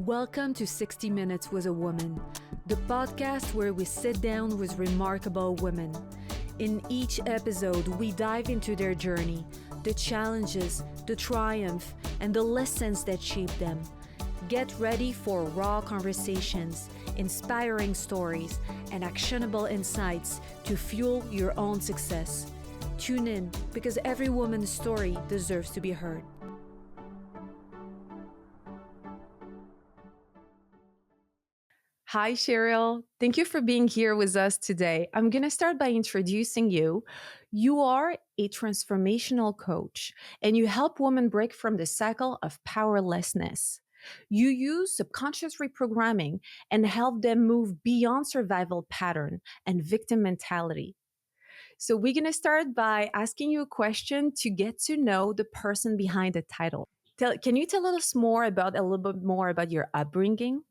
Welcome to 60 Minutes with a Woman, the podcast where we sit down with remarkable women. In each episode, we dive into their journey, the challenges, the triumph, and the lessons that shape them. Get ready for raw conversations, inspiring stories, and actionable insights to fuel your own success. Tune in because every woman's story deserves to be heard. Hi, Sheryl. Thank you for being here with us today. I'm going to start by introducing you. You are a transformational coach, and you help women break from the cycle of powerlessness. You use subconscious reprogramming and help them move beyond survival pattern and victim mentality. So we're going to start by asking you a question to get to know the person behind the title. Can you tell us a little bit more about your upbringing?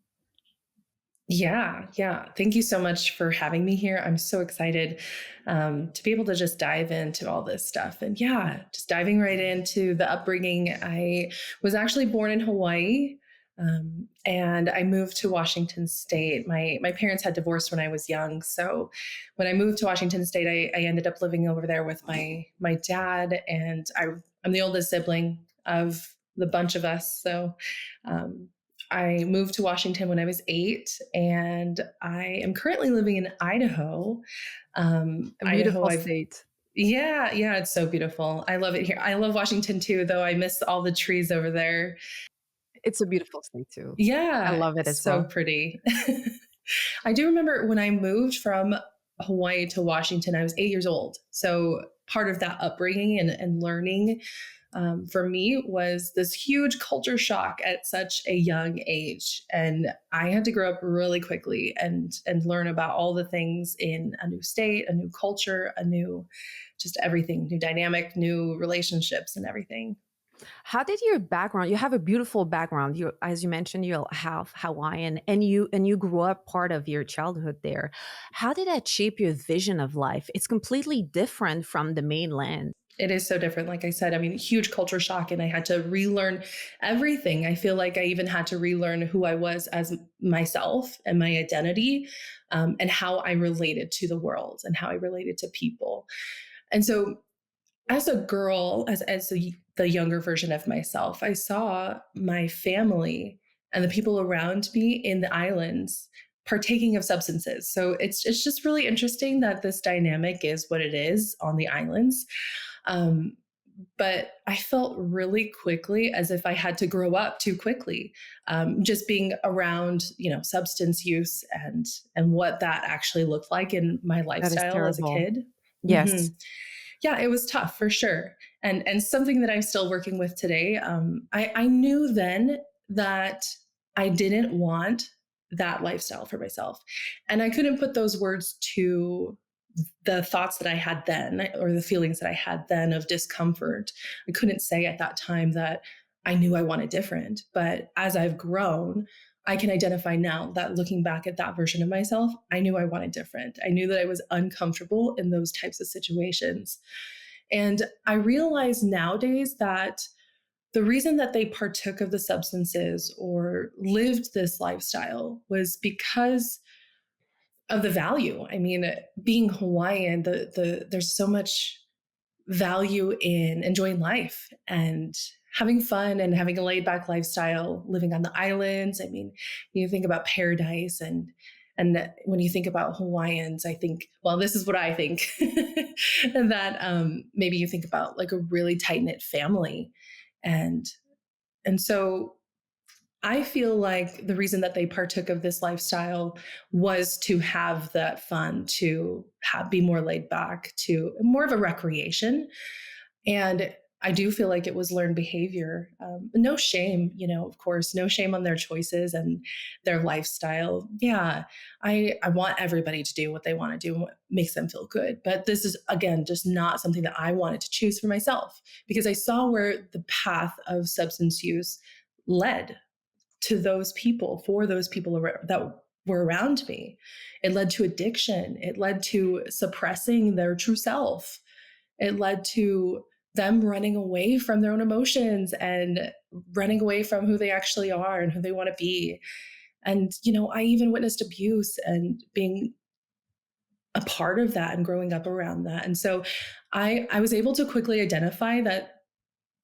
Yeah. Thank you so much for having me here. I'm so excited to be able to just dive into all this stuff. And just diving right into the upbringing. I was actually born in Hawaii, and I moved to Washington State. My parents had divorced when I was young. So when I moved to Washington State, I ended up living over there with my dad. And I'm the oldest sibling of the bunch of us. So I moved to Washington when I was 8, and I am currently living in Idaho. A beautiful state. Yeah, it's so beautiful. I love it here. I love Washington too, though I miss all the trees over there. It's a beautiful state too. I Yeah, love it as so well. pretty. I do remember when I moved from Hawaii to Washington, I was 8 years old. So part of that upbringing and learning for me was this huge culture shock at such a young age. And I had to grow up really quickly and learn about all the things in a new state, a new culture, a new, just everything, new dynamic, new relationships and everything. How did your background? You have a beautiful background. You, as you mentioned, you're half Hawaiian, and you grew up part of your childhood there. How did that shape your vision of life? It's completely different from the mainland. It is so different. Like I said, I mean, huge culture shock, and I had to relearn everything. I feel like I even had to relearn who I was as myself and my identity, and how I related to the world and how I related to people. And so as a girl, the younger version of myself, I saw my family and the people around me in the islands partaking of substances. So it's just really interesting that this dynamic is what it is on the islands. Um, but I felt really quickly as if I had to grow up too quickly, just being around, substance use and what that actually looked like in my That is lifestyle as a terrible. kid. Yes. Mhm. Yeah, it was tough for sure, and something that I'm still working with today. I knew then that I didn't want that lifestyle for myself, and I couldn't put those words to the thoughts that I had then or the feelings that I had then of discomfort. I couldn't say at that time that I knew I wanted different. But as I've grown, I can identify now that looking back at that version of myself, I knew I wanted different. I knew that I was uncomfortable in those types of situations. And I realize nowadays that the reason that they partook of the substances or lived this lifestyle was because of the value. I mean, being Hawaiian, there's so much value in enjoying life and having fun and having a laid back lifestyle, living on the islands. I mean, you think about paradise and when you think about Hawaiians, I think, well, this is what I think, that maybe you think about like a really tight knit family, and so I feel like the reason that they partook of this lifestyle was to have that fun, to be more laid back, to more of a recreation. And I do feel like it was learned behavior. No shame, of course, no shame on their choices and their lifestyle. Yeah, I want everybody to do what they want to do and what makes them feel good. But this is, again, just not something that I wanted to choose for myself because I saw where the path of substance use led to those people, for those people that were around me. It led to addiction. It led to suppressing their true self. It led to them running away from their own emotions and running away from who they actually are and who they want to be. And, I even witnessed abuse and being a part of that and growing up around that. And so I was able to quickly identify that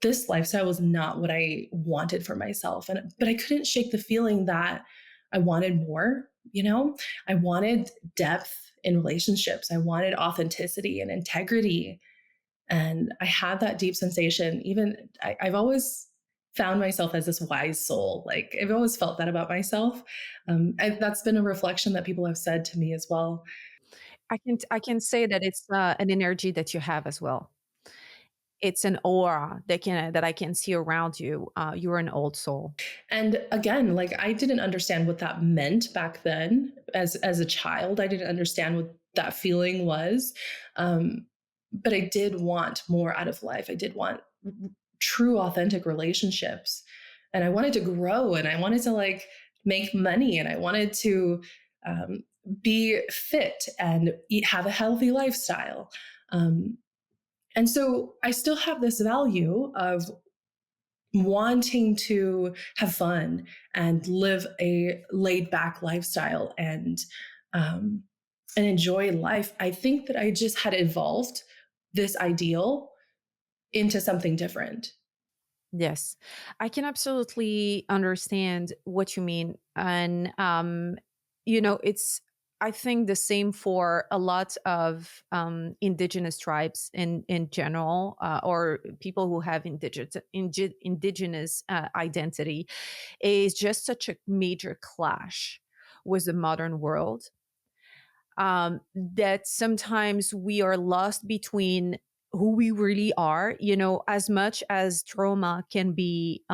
this lifestyle was not what I wanted for myself. But I couldn't shake the feeling that I wanted more, I wanted depth in relationships. I wanted authenticity and integrity. And I had that deep sensation. Even I've always found myself as this wise soul. Like I've always felt that about myself. That's been a reflection that people have said to me as well. I can say that it's an energy that you have as well. It's an aura that I can see around you. You're an old soul. And again, like I didn't understand what that meant back then as a child. I didn't understand what that feeling was. Um, but I did want more out of life. I did want true authentic relationships. And I wanted to grow and I wanted to like make money and I wanted to um, be fit and have a healthy lifestyle. Um, and so I still have this value of wanting to have fun and live a laid back lifestyle um, and enjoy life. I think that I just had evolved this ideal into something different. Yes, I can absolutely understand what you mean. And, it's, I think, the same for a lot of indigenous tribes in general, or people who have indigenous identity, is just such a major clash with the modern world, that sometimes we are lost between who we really are, as much as trauma can be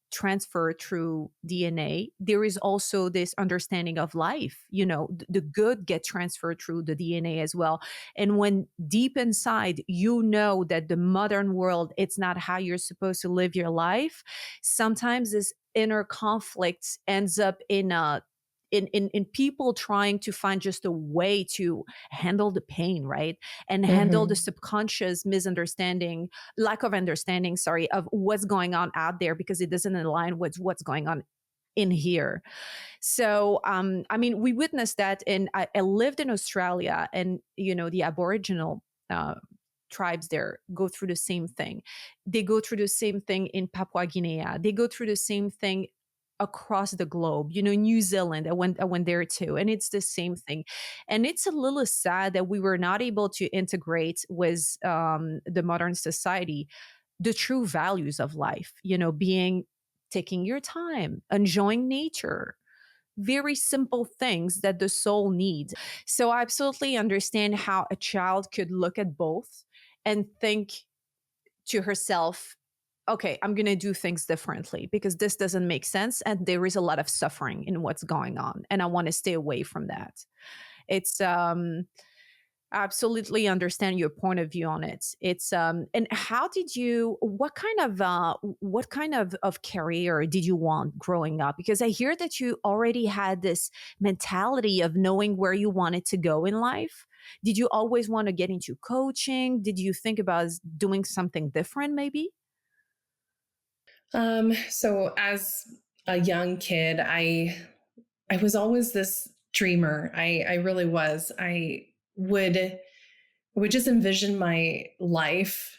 transferred through DNA. There is also this understanding of life, the good get transferred through the DNA as well. And when deep inside, that the modern world, it's not how you're supposed to live your life, sometimes this inner conflict ends up in people trying to find just a way to handle the pain, right? And handle the Mm-hmm. subconscious misunderstanding, lack of understanding, sorry, of what's going on out there, because it doesn't align with what's going on in here. So, we witnessed that. And I lived in Australia, and the Aboriginal tribes there go through the same thing. They go through the same thing in Papua Guinea. They go through the same thing across the globe. New Zealand. I went there too, and it's the same thing. And it's a little sad that we were not able to integrate with the modern society the true values of life. Being taking your time, enjoying nature, very simple things that the soul needs. So I absolutely understand how a child could look at both and think to herself, okay, I'm going to do things differently because this doesn't make sense. And there is a lot of suffering in what's going on. And I want to stay away from that. It's, I absolutely understand your point of view on it. It's and how did you what kind of career did you want growing up? Because I hear that you already had this mentality of knowing where you wanted to go in life. Did you always want to get into coaching? Did you think about doing something different maybe? So as a young kid, I was always this dreamer. I really was. I would just envision my life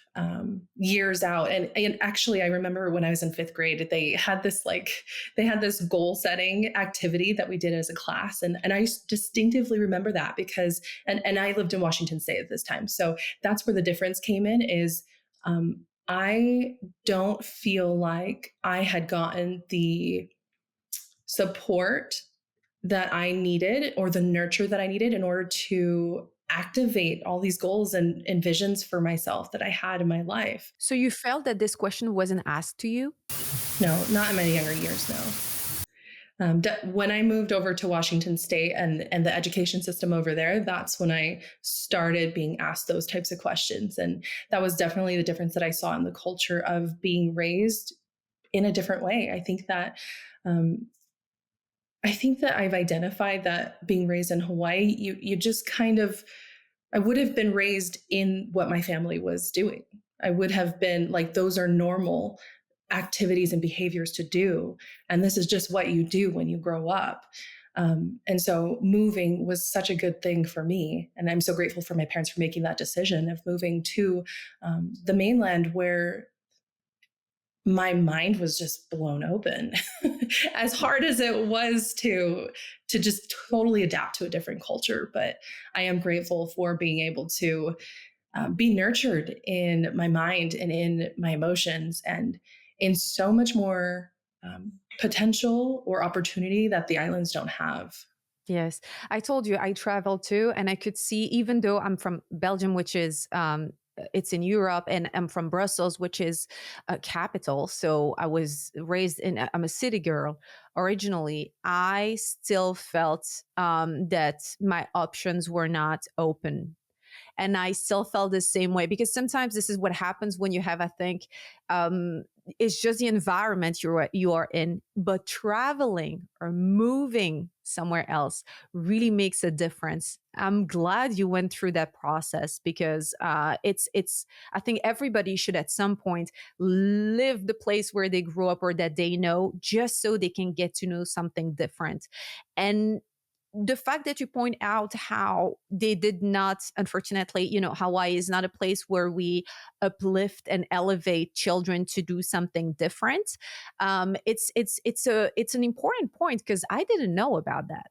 years out. And actually, I remember when I was in fifth grade, they had this goal setting activity that we did as a class, and I distinctively remember that because and I lived in Washington State at this time, so that's where the difference came in. Is I don't feel like I had gotten the support that I needed or the nurture that I needed in order to activate all these goals and visions for myself that I had in my life. So you felt that this question wasn't asked to you? No, not in my younger years, no. When I moved over to Washington State and the education system over there, that's when I started being asked those types of questions. And that was definitely the difference that I saw in the culture of being raised in a different way. Um, I think that I've identified that being raised in Hawaii, you just kind of I would have been raised in what my family was doing. I would have been like, those are normal activities and behaviors to do. And this is just what you do when you grow up. And so moving was such a good thing for me. And I'm so grateful for my parents for making that decision of moving to the mainland, where my mind was just blown open. As hard as it was to just totally adapt to a different culture, but I am grateful for being able to be nurtured in my mind and in my emotions and in so much more potential or opportunity that the islands don't have. Yes. I told you I traveled too, and I could see, even though I'm from Belgium, which is it's in Europe, and I'm from Brussels, which is a capital. So I was raised in, I'm a city girl originally. I still felt that my options were not open, and I still felt the same way, because sometimes this is what happens when you have, I think, um, it's just the environment you are in, but traveling or moving somewhere else really makes a difference. I'm glad you went through that process, because it's I think everybody should at some point live the place where they grew up or that they know, just so they can get to know something different. And the fact that you point out how they did not, unfortunately, Hawaii is not a place where we uplift and elevate children to do something different. It's an important point, because I didn't know about that.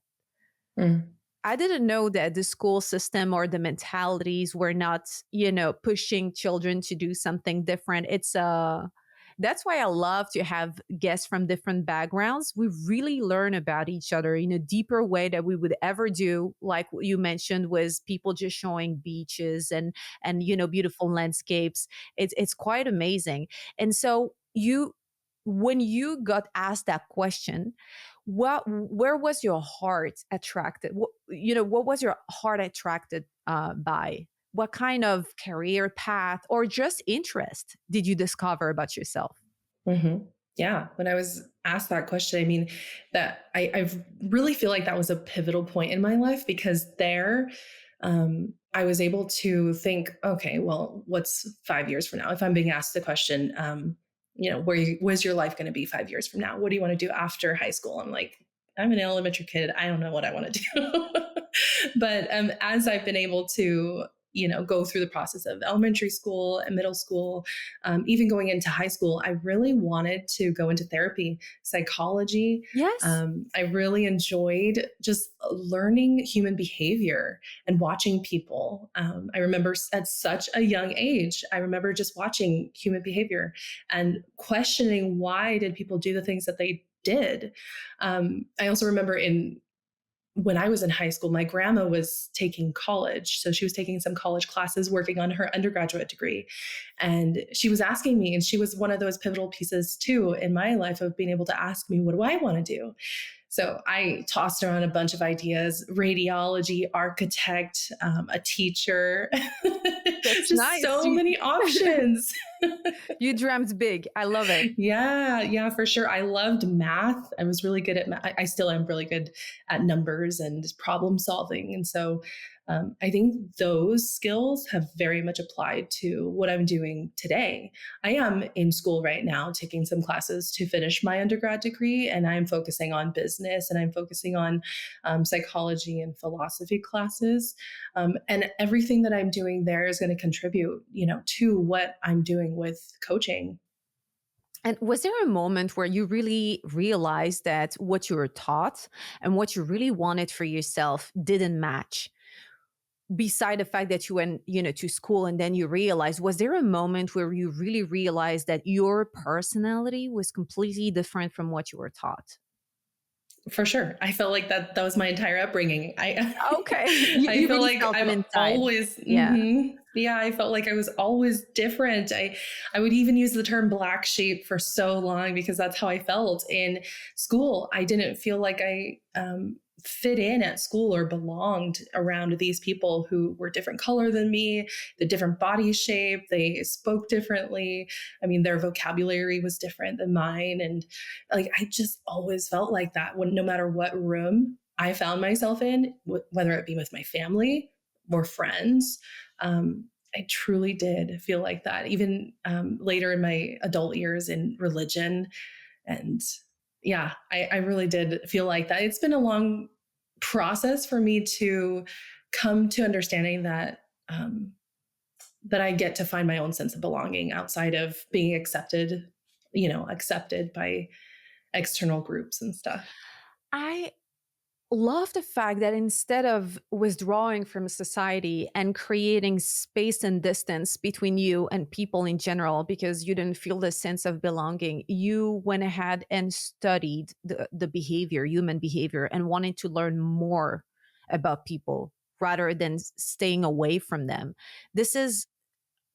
Mm. I didn't know that the school system or the mentalities were not, pushing children to do something different. That's why I love to have guests from different backgrounds. We really learn about each other in a deeper way that we would ever do. Like what you mentioned, was people just showing beaches and beautiful landscapes. It's quite amazing. And so when you got asked that question, where was your heart attracted? What was your heart attracted by? What kind of career path or just interest did you discover about yourself? Hmm. Yeah. When I was asked that question, I mean, I really feel like that was a pivotal point in my life, because there, I was able to think, okay, well, what's 5 years from now? If I'm being asked the question, where's your life going to be 5 years from now? What do you want to do after high school? I'm like, I'm an elementary kid. I don't know what I want to do. But as I've been able to, go through the process of elementary school and middle school, even going into high school, I really wanted to go into therapy, psychology. Yes. I really enjoyed just learning human behavior and watching people. I remember at such a young age, I remember just watching human behavior and questioning, why did people do the things that they did. I also remember when I was in high school, my grandma was taking college. So she was taking some college classes, working on her undergraduate degree. And she was asking me, and she was one of those pivotal pieces too in my life, of being able to ask me, what do I want to do? So I tossed around a bunch of ideas: radiology, architect, a teacher, That's just nice. so many options. You dreamt big. I love it. Yeah, yeah, for sure. I loved math. I was really good at math. I still am really good at numbers and problem solving. And so I think those skills have very much applied to what I'm doing today. I am in school right now taking some classes to finish my undergrad degree, and I'm focusing on business, and I'm focusing on psychology and philosophy classes. And everything that I'm doing there is going to contribute, to what I'm doing with coaching. And was there a moment where you really realized that what you were taught and what you really wanted for yourself didn't match? Beside the fact that you went, to school, and then you realized, was there a moment where you really realized that your personality was completely different from what you were taught? For sure. I felt like that was my entire upbringing. I Okay. You, I you feel really like felt it I'm inside. always Yeah. yeah, I felt like I was always different. I would even use the term black sheep for so long, because that's how I felt in school. I didn't feel like I fit in at school or belonged around these people who were different color than me, the different body shape, they spoke differently. I mean, their vocabulary was different than mine, and like, I just always felt like that, when no matter what room I found myself in, whether it be with my family or friends. um, I truly did feel like that. Even later in my adult years in religion, and yeah, I really did feel like that. It's been a long process for me to come to understanding that that I get to find my own sense of belonging outside of being accepted, accepted by external groups and stuff. I love the fact that instead of withdrawing from society and creating space and distance between you and people in general because you didn't feel the sense of belonging, you went ahead and studied the behavior, human behavior, and wanted to learn more about people rather than staying away from them. This is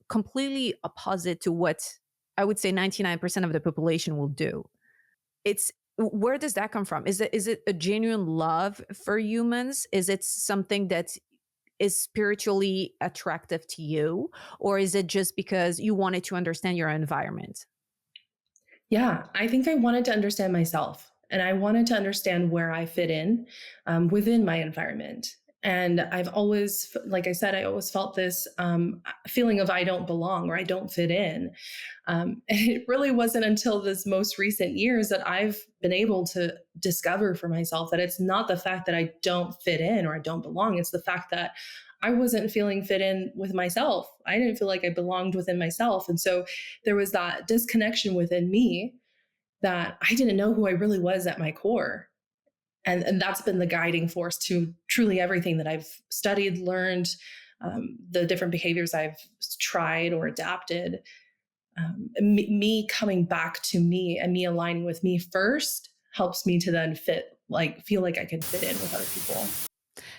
completely opposite to what I would say 99% of the population will do. It's Where does that come from? Is it a genuine love for humans? Is it something that is spiritually attractive to you, or is it just because you wanted to understand your environment? Yeah, I think I wanted to understand myself and I wanted to understand where I fit in within my environment. And I've always, like I said, I always felt this feeling of I don't belong or I don't fit in. And it really wasn't until this most recent years that I've been able to discover for myself that it's not the fact that I don't fit in or I don't belong. It's the fact that I wasn't feeling fit in with myself. I didn't feel like I belonged within myself. And so there was that disconnection within me that I didn't know who I really was at my core. And that's been the guiding force to truly everything that I've studied, learned, the different behaviors I've tried or adapted. Me coming back to me and me aligning with me first helps me to then feel like I can fit in with other people.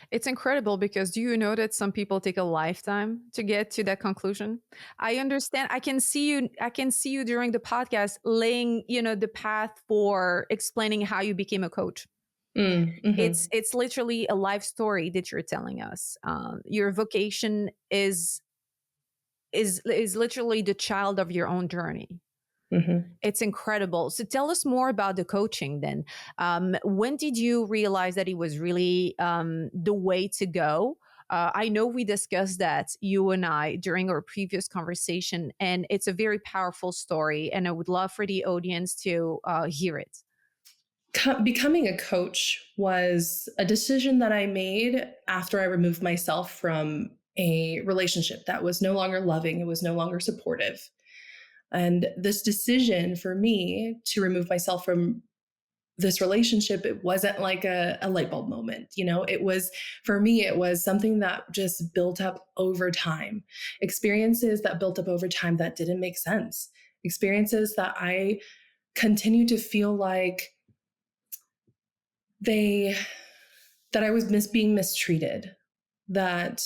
It's incredible because do you know that some people take a lifetime to get to that conclusion? I understand. I can see you during the podcast laying, the path for explaining how you became a coach. It's Mm-hmm, it's literally a life story that you're telling us. Your vocation is literally the child of your own journey. mm-hmm. It's incredible. So tell us more about the coaching then. When did you realize that it was really the way to go? I know we discussed that, you and I, during our previous conversation, and it's a very powerful story. And I would love for the audience to hear it. Becoming a coach was a decision that I made after I removed myself from a relationship that was no longer loving, it was no longer supportive. And this decision for me to remove myself from this relationship, it wasn't like a light bulb moment. It was, for me, it was something that just built up over time. Experiences that built up over time that didn't make sense. Experiences that I continue to feel like they that I was being mistreated, that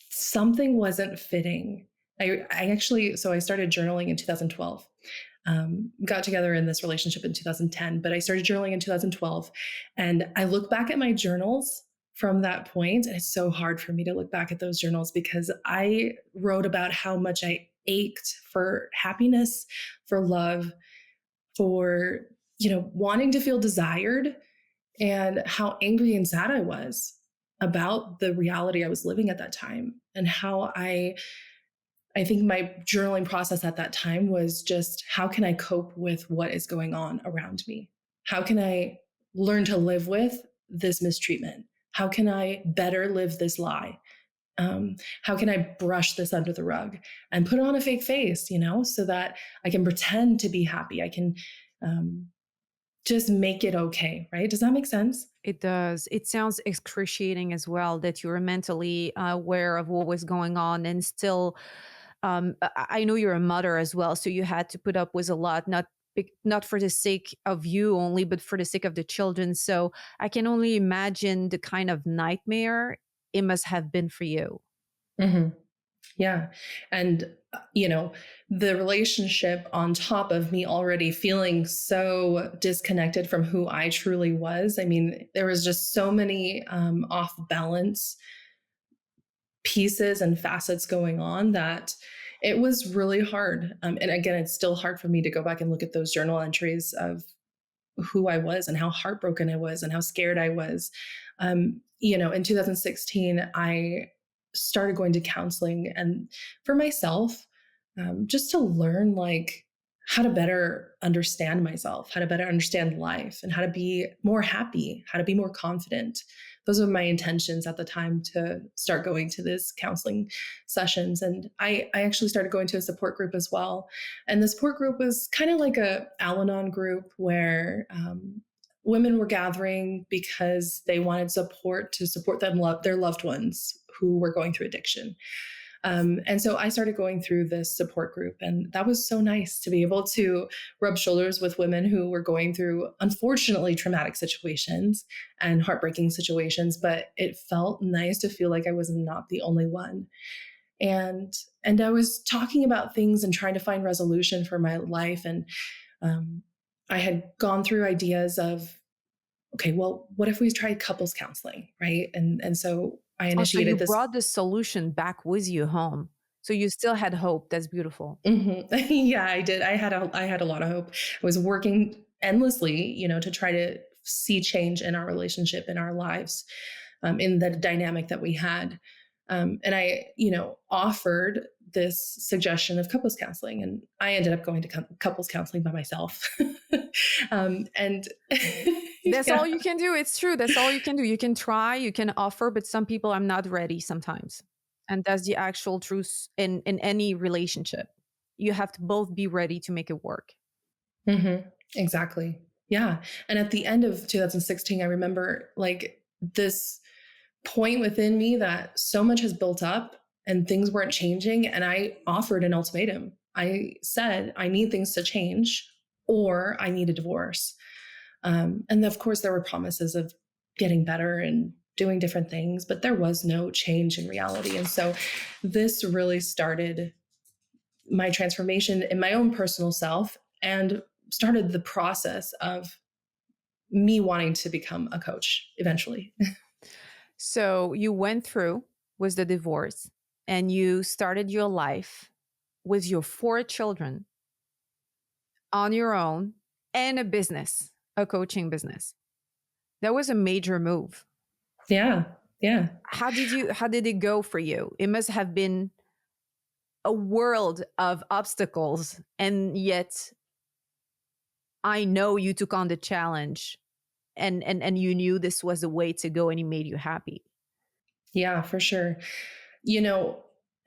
something wasn't fitting. I actually, so I started journaling in 2012. Got together in this relationship in 2010, but I started journaling in 2012. And I look back at my journals from that point, and it's so hard for me to look back at those journals because I wrote about how much I ached for happiness, for love, for, wanting to feel desired, and how angry and sad I was about the reality I was living at that time, and how I think my journaling process at that time was just how can I cope with what is going on around me? How can I learn to live with this mistreatment? How can I better live this lie? How can I brush this under the rug and put on a fake face, so that I can pretend to be happy? I can just make it okay, right? Does that make sense? It does. It sounds excruciating as well that you were mentally aware of what was going on and still. I know you're a mother as well, so you had to put up with a lot, not for the sake of you only, but for the sake of the children. So I can only imagine the kind of nightmare it must have been for you. Hmm. Yeah. And, the relationship on top of me already feeling so disconnected from who I truly was. I mean, there was just so many off balance pieces and facets going on that it was really hard. And again, it's still hard for me to go back and look at those journal entries of who I was and how heartbroken I was and how scared I was. In 2016, I started going to counseling, and for myself, just to learn like how to better understand myself, how to better understand life, and how to be more happy, how to be more confident. Those were my intentions at the time to start going to this counseling sessions. And I actually started going to a support group as well. And the support group was kind of like a Al-Anon group where women were gathering because they wanted support to support their loved ones who were going through addiction. And so I started going through this support group, and that was so nice to be able to rub shoulders with women who were going through, unfortunately, traumatic situations and heartbreaking situations. But it felt nice to feel like I was not the only one. And and I was talking about things and trying to find resolution for my life. And um, I had gone through ideas of, okay, well, what if we tried couples counseling, right? And so I Oh, so you initiated this. brought the solution back with you home. So you still had hope. That's beautiful. Mhm. Yeah, I did. I had a lot of hope. I was working endlessly, to try to see change in our relationship, in our lives, in the dynamic that we had. And I, offered this suggestion of couples counseling, and I ended up going to couples counseling by myself. And That's yeah. all you can do. It's true. That's all you can do. You can try, you can offer, but some people are not ready sometimes. And that's the actual truth in any relationship. You have to both be ready to make it work. Exactly. Yeah. And at the end of 2016, I remember like this point within me that so much has built up and things weren't changing. And I offered an ultimatum. I said, I need things to change or I need a divorce. And of course, there were promises of getting better and doing different things, but there was no change in reality. And so this really started my transformation in my own personal self and started the process of me wanting to become a coach eventually. So you went through with the divorce and you started your life with your 4 children on your own and a business, a coaching business. That was a major move. Yeah. Yeah. How did it go for you? It must have been a world of obstacles, and yet I know you took on the challenge, and you knew this was the way to go, and it made you happy. Yeah, for sure. You know,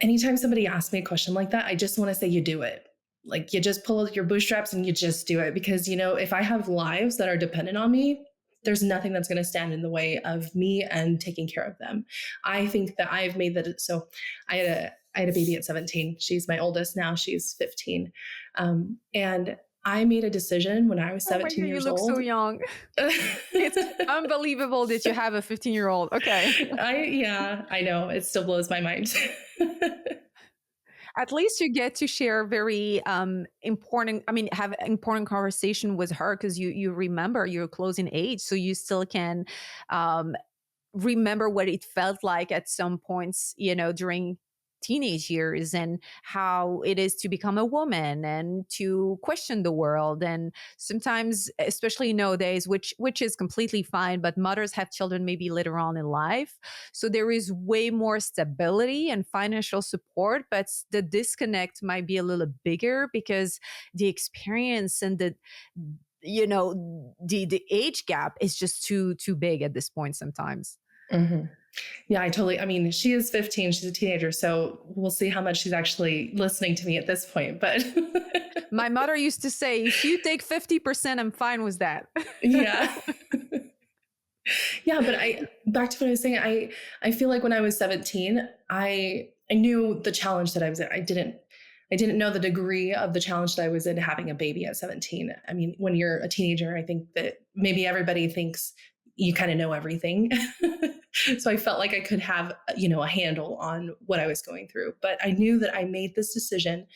anytime somebody asks me a question like that, I just want to say you do it. Like you just pull out your bootstraps and you just do it because, if I have lives that are dependent on me, there's nothing that's going to stand in the way of me and taking care of them. I think that I've made that. So I had a baby at 17. She's my oldest now. She's 15. And I made a decision when I was Oh my 17 god, you years look so old. young. It's unbelievable that you have a 15-year old. Okay. Yeah, I know. It still blows my mind. At least you get to share very important, I mean, have important conversation with her because you remember your closing age. So you still can um, remember what it felt like at some points, during teenage years, and how it is to become a woman and to question the world. And sometimes, especially nowadays, which is completely fine, but mothers have children maybe later on in life, so there is way more stability and financial support, but the disconnect might be a little bigger because the experience and the age gap is just too big at this point sometimes. Mhm. Yeah, I mean, she is 15, she's a teenager, so we'll see how much she's actually listening to me at this point, but My mother used to say, if you take 50%, I'm fine with that. yeah. Yeah, but back to what I was saying, I feel like when I was 17, I knew the challenge that I was in. I didn't know the degree of the challenge that I was in having a baby at 17. I mean, when you're a teenager, I think that maybe everybody thinks you kind of know everything. So I felt like I could have, a handle on what I was going through. But I knew that I made this decision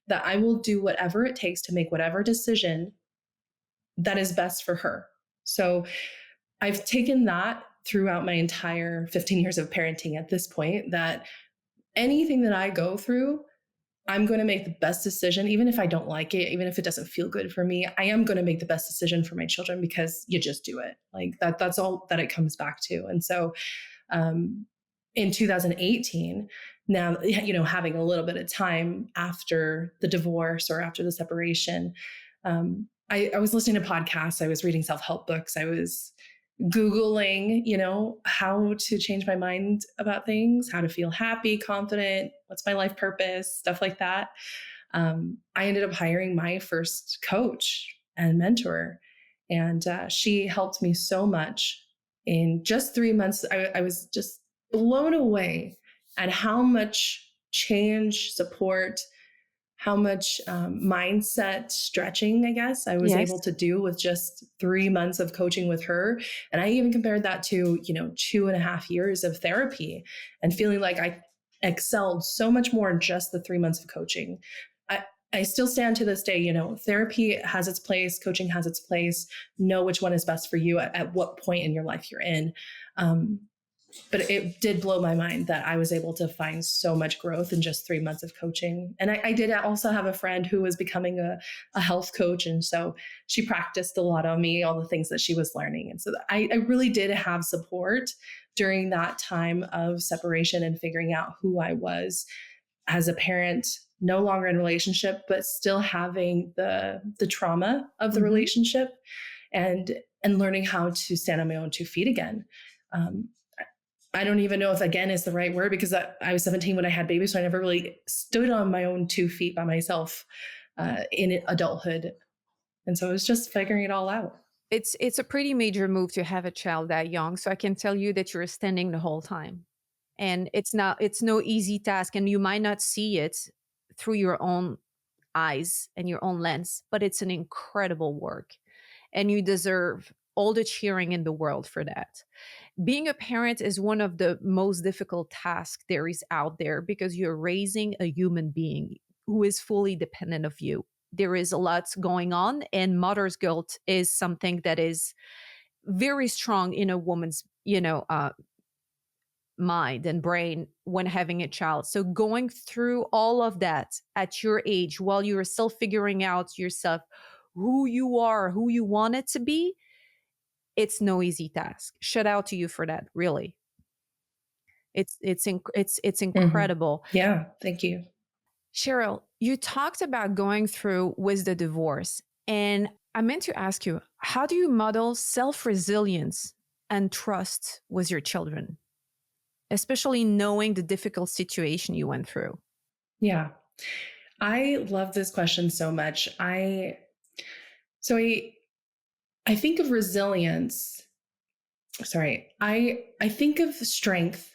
that I will do whatever it takes to make whatever decision that is best for her. So I've taken that throughout my entire 15 years of parenting at this point, that anything that I go through, I'm going to make the best decision, even if I don't like it, even if it doesn't feel good for me. I am going to make the best decision for my children because you just do it. Like that's all that it comes back to. And so, um, in 2018, now, having a little bit of time after the divorce or after the separation, I was listening to podcasts, I was reading self-help books, I was Googling, how to change my mind about things, how to feel happy, confident, what's my life purpose, stuff like that. I ended up hiring my first coach and mentor, and she helped me so much in just 3 months. I was just blown away at how much change, support, how much mindset stretching, I guess, I was able Yes. to do with just 3 months of coaching with her. And I even compared that to, 2.5 years of therapy and feeling like I excelled so much more in just the 3 months of coaching. I, I still stand to this day, therapy has its place, coaching has its place. Know which one is best for you at what point in your life you're in. Um, but it did blow my mind that I was able to find so much growth in just 3 months of coaching. And I did also have a friend who was becoming a health coach. And so she practiced a lot on me, all the things that she was learning. And so I really did have support during that time of separation and figuring out who I was as a parent, no longer in a relationship, but still having the trauma of the Hmm. relationship and learning how to stand on my own 2 feet again. Um, I don't even know if again is the right word, because I was 17 when I had babies, so I never really stood on my own 2 feet by myself in adulthood. And so it was just figuring it all out. It's a pretty major move to have a child that young. So I can tell you that you're standing the whole time. And it's no easy task. And you might not see it through your own eyes and your own lens, but it's an incredible work. And you deserve all the cheering in the world for that. Being a parent is one of the most difficult tasks there is out there because you're raising a human being who is fully dependent of you. There is a lot going on, and mother's guilt is something that is very strong in a woman's, mind and brain when having a child. So going through all of that at your age while you're still figuring out yourself, who you are, who you want it to be, it's no easy task. Shout out to you for that, really. It's Mm-hmm. incredible. Yeah, thank you. Sheryl, you talked about going through with the divorce, and I meant to ask you, how do you model self-resilience and trust with your children, especially knowing the difficult situation you went through? Yeah, I love this question so much. So I think of resilience. Sorry, I think of strength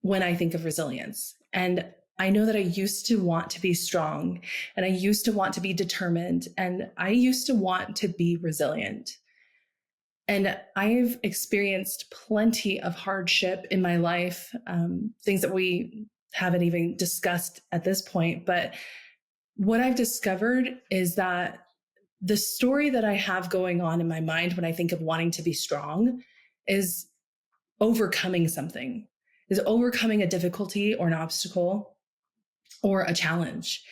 when I think of resilience. And I know that I used to want to be strong, and I used to want to be determined, and I used to want to be resilient. And I've experienced plenty of hardship in my life, things that we haven't even discussed at this point. But what I've discovered is that the story that I have going on in my mind when I think of wanting to be strong is overcoming something, is overcoming a difficulty or an obstacle or a challenge.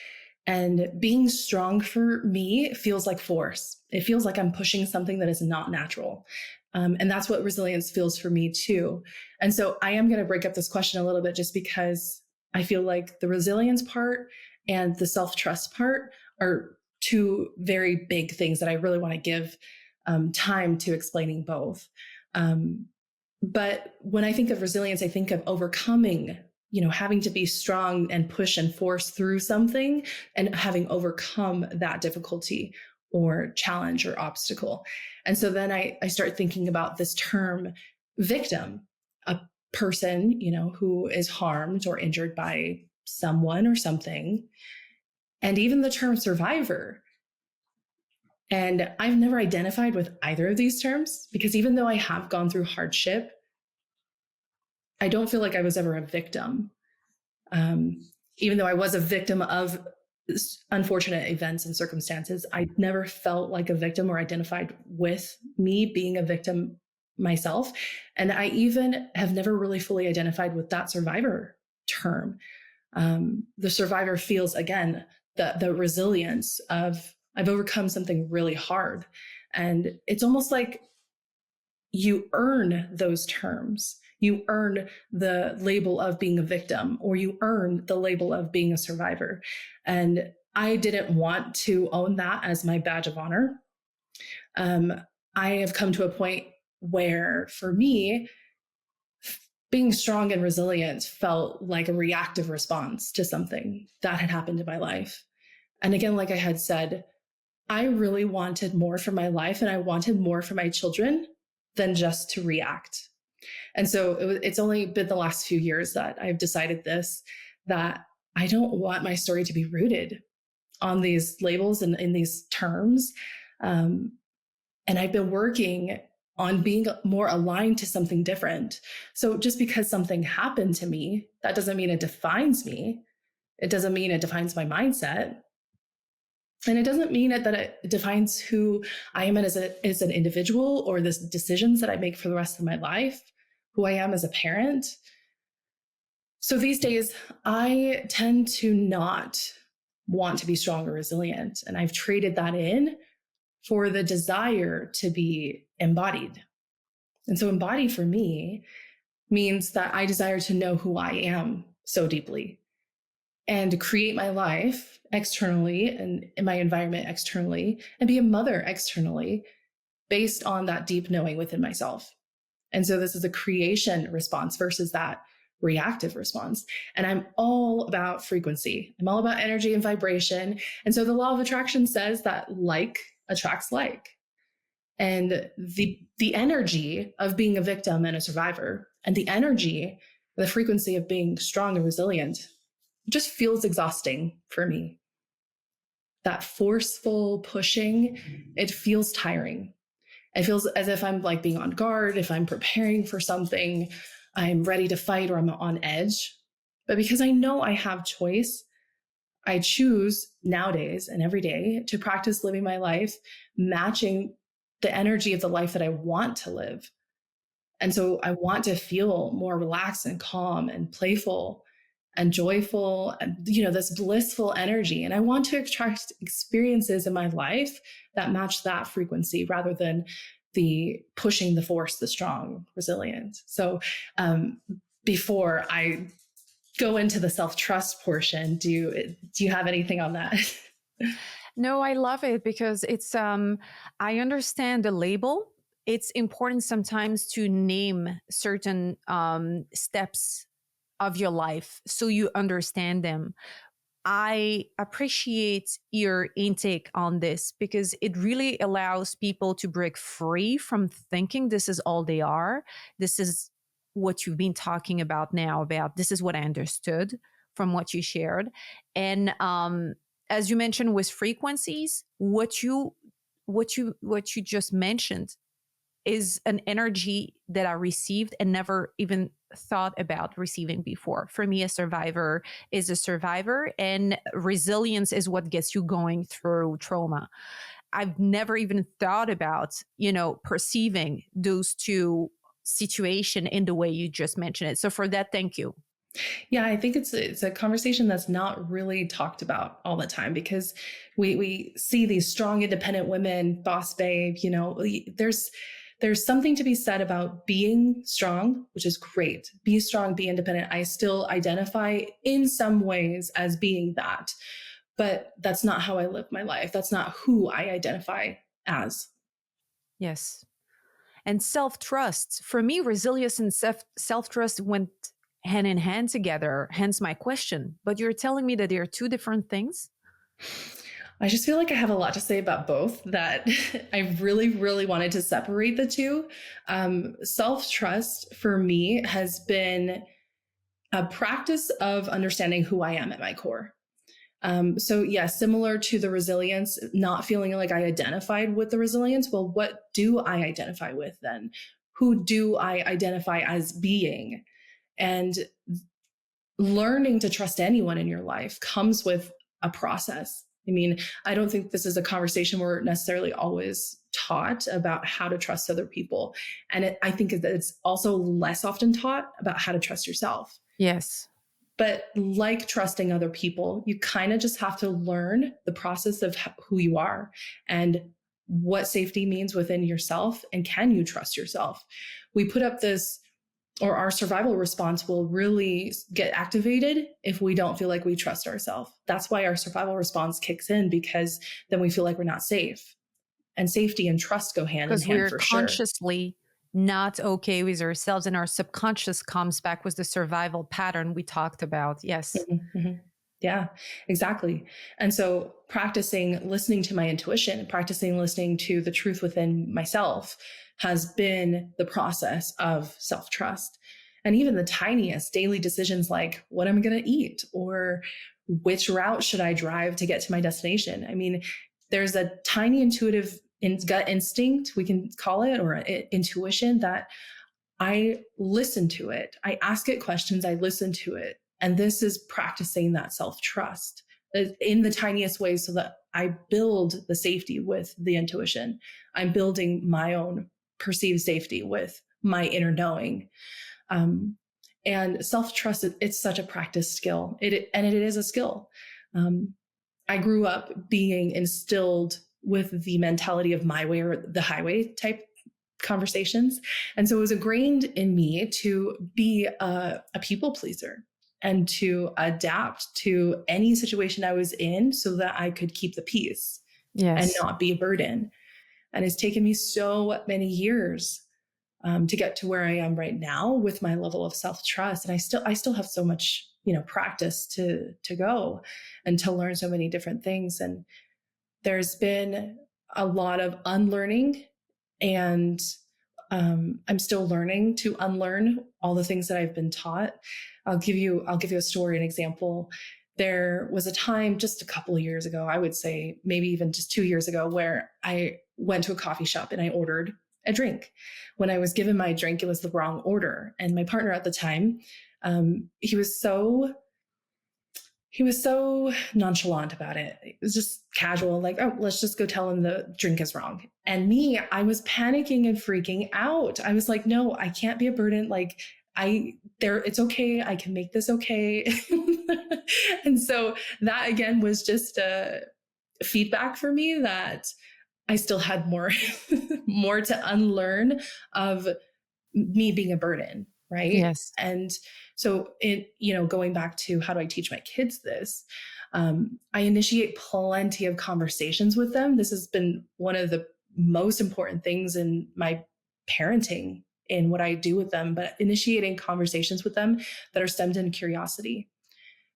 And being strong for me feels like force. It feels like I'm pushing something that is not natural. And that's what resilience feels for me too. And so I am going to break up this question a little bit just because I feel like the resilience part and the self trust part are two very big things that I really want to give time to explaining both. Um, but when I think of resilience, I think of overcoming, having to be strong and push and force through something and having overcome that difficulty or challenge or obstacle. And so then I start thinking about this term victim, a person, who is harmed or injured by someone or something, and even the term survivor. And I've never identified with either of these terms because even though I have gone through hardship, I don't feel like I was ever a victim. Um, Even though I was a victim of unfortunate events and circumstances, I never felt like a victim or identified with me being a victim myself. And I even have never really fully identified with that survivor term. The survivor feels, again, the resilience of I've overcome something really hard. And it's almost like you earn those terms. You earn the label of being a victim, or you earn the label of being a survivor. And I didn't want to own that as my badge of honor. Um, I have come to a point where, for me, being strong and resilient felt like a reactive response to something that had happened in my life. And again, like I had said, I really wanted more for my life and I wanted more for my children than just to react. And so it's only been the last few years that I've decided this, that I don't want my story to be rooted on these labels and in these terms. And I've been working on being more aligned to something different. So just because something happened to me, that doesn't mean it defines me. It doesn't mean it defines my mindset. And it doesn't mean that it defines who I am as an individual, or the decisions that I make for the rest of my life, who I am as a parent. So these days, I tend to not want to be strong or resilient. And I've traded that in for the desire to be embodied. And so embodied for me means that I desire to know who I am so deeply and create my life externally and in my environment externally, and be a mother externally based on that deep knowing within myself. And so this is a creation response versus that reactive response. And I'm all about frequency. I'm all about energy and vibration. And so the law of attraction says that like attracts like. And the energy of being a victim and a survivor, and the energy, the frequency of being strong and resilient, just feels exhausting for me. That forceful pushing, it feels tiring. It feels as if I'm like being on guard. If I'm preparing for something, I'm ready to fight, or I'm on edge. But because I know I have choice, I choose nowadays and every day to practice living my life matching the energy of the life that I want to live. And so I want to feel more relaxed and calm and playful and joyful and, this blissful energy. And I want to attract experiences in my life that match that frequency rather than the pushing, the force, the strong, resilient. So before I go into the self-trust portion, do you have anything on that? No, I love it because it's I understand the label. It's important sometimes to name certain steps of your life so you understand them. I appreciate your intake on this because it really allows people to break free from thinking this is all they are. This is what you've been talking about now, about this is what I understood from what you shared. And as you mentioned with frequencies, what you just mentioned is an energy that I received and never even thought about receiving before. For me, a survivor is a survivor, and resilience is what gets you going through trauma. I've never even thought about, perceiving those two situation in the way you just mentioned it. So for that, thank you. Yeah, I think it's a conversation that's not really talked about all the time, because we see these strong, independent women, boss babe. There's something to be said about being strong, which is great. Be strong, be independent. I still identify in some ways as being that, but that's not how I live my life. That's not who I identify as. Yes. And self trust. For me, resilience and self trust went hand in hand together, hence my question. But you're telling me that they are two different things? I just feel like I have a lot to say about both, that I really, really wanted to separate the two. Self-trust for me has been a practice of understanding who I am at my core. So yeah, similar to the resilience, not feeling like I identified with the resilience. Well, what do I identify with then? Who do I identify as being? And learning to trust anyone in your life comes with a process. I mean, I don't think this is a conversation we're necessarily always taught about how to trust other people. And I think that it's also less often taught about how to trust yourself. Yes. But like trusting other people, you kind of just have to learn the process of who you are and what safety means within yourself. And can you trust yourself? We put up this or our survival response will really get activated if we don't feel like we trust ourselves. That's why our survival response kicks in, because then we feel like we're not safe. And safety and trust go hand in Because hand we're for sure. consciously not okay with ourselves, and our subconscious comes back with the survival pattern we talked about. Yes. Mhm, mhm. Yeah, exactly. And so practicing listening to my intuition, practicing listening to the truth within myself has been the process of self trust. And even the tiniest daily decisions like what am I going to eat or which route should I drive to get to my destination? I mean, there's a tiny intuitive gut instinct, we can call it, or intuition that I listen to it. I ask it questions. I listen to it. And this is practicing that self trust in the tiniest ways so that I build the safety with the intuition. I'm building my own perceived safety with my inner knowing. Um, and self trust, it's such a practice skill. And it is a skill. Um, I grew up being instilled with the mentality of my way or the highway type conversations. And so it was ingrained in me to be a people pleaser and to adapt to any situation I was in so that I could keep the peace and Yes. not be a burden. And it's taken me so many years to get to where I am right now with my level of self trust. And I still have so much, practice to go and to learn so many different things. And there's been a lot of unlearning, and I'm still learning to unlearn all the things that I've been taught. I'll give you a story, an example. There was a time just a couple of years ago, I would say maybe even just 2 years ago, where I went to a coffee shop and I ordered a drink. When I was given my drink, it was the wrong order. And my partner at the time, he was so nonchalant about it. It was just casual, like, oh, let's just go tell him the drink is wrong. And me, I was panicking and freaking out. I was like, no, I can't be a burden. Like, it's okay. I can make this okay. And so that again was just a feedback for me that I still had more, more to unlearn of me being a burden, right? Yes. And so going back to how do I teach my kids this? I initiate plenty of conversations with them. This has been one of the most important things in my parenting in what I do with them, but initiating conversations with them that are stemmed in curiosity,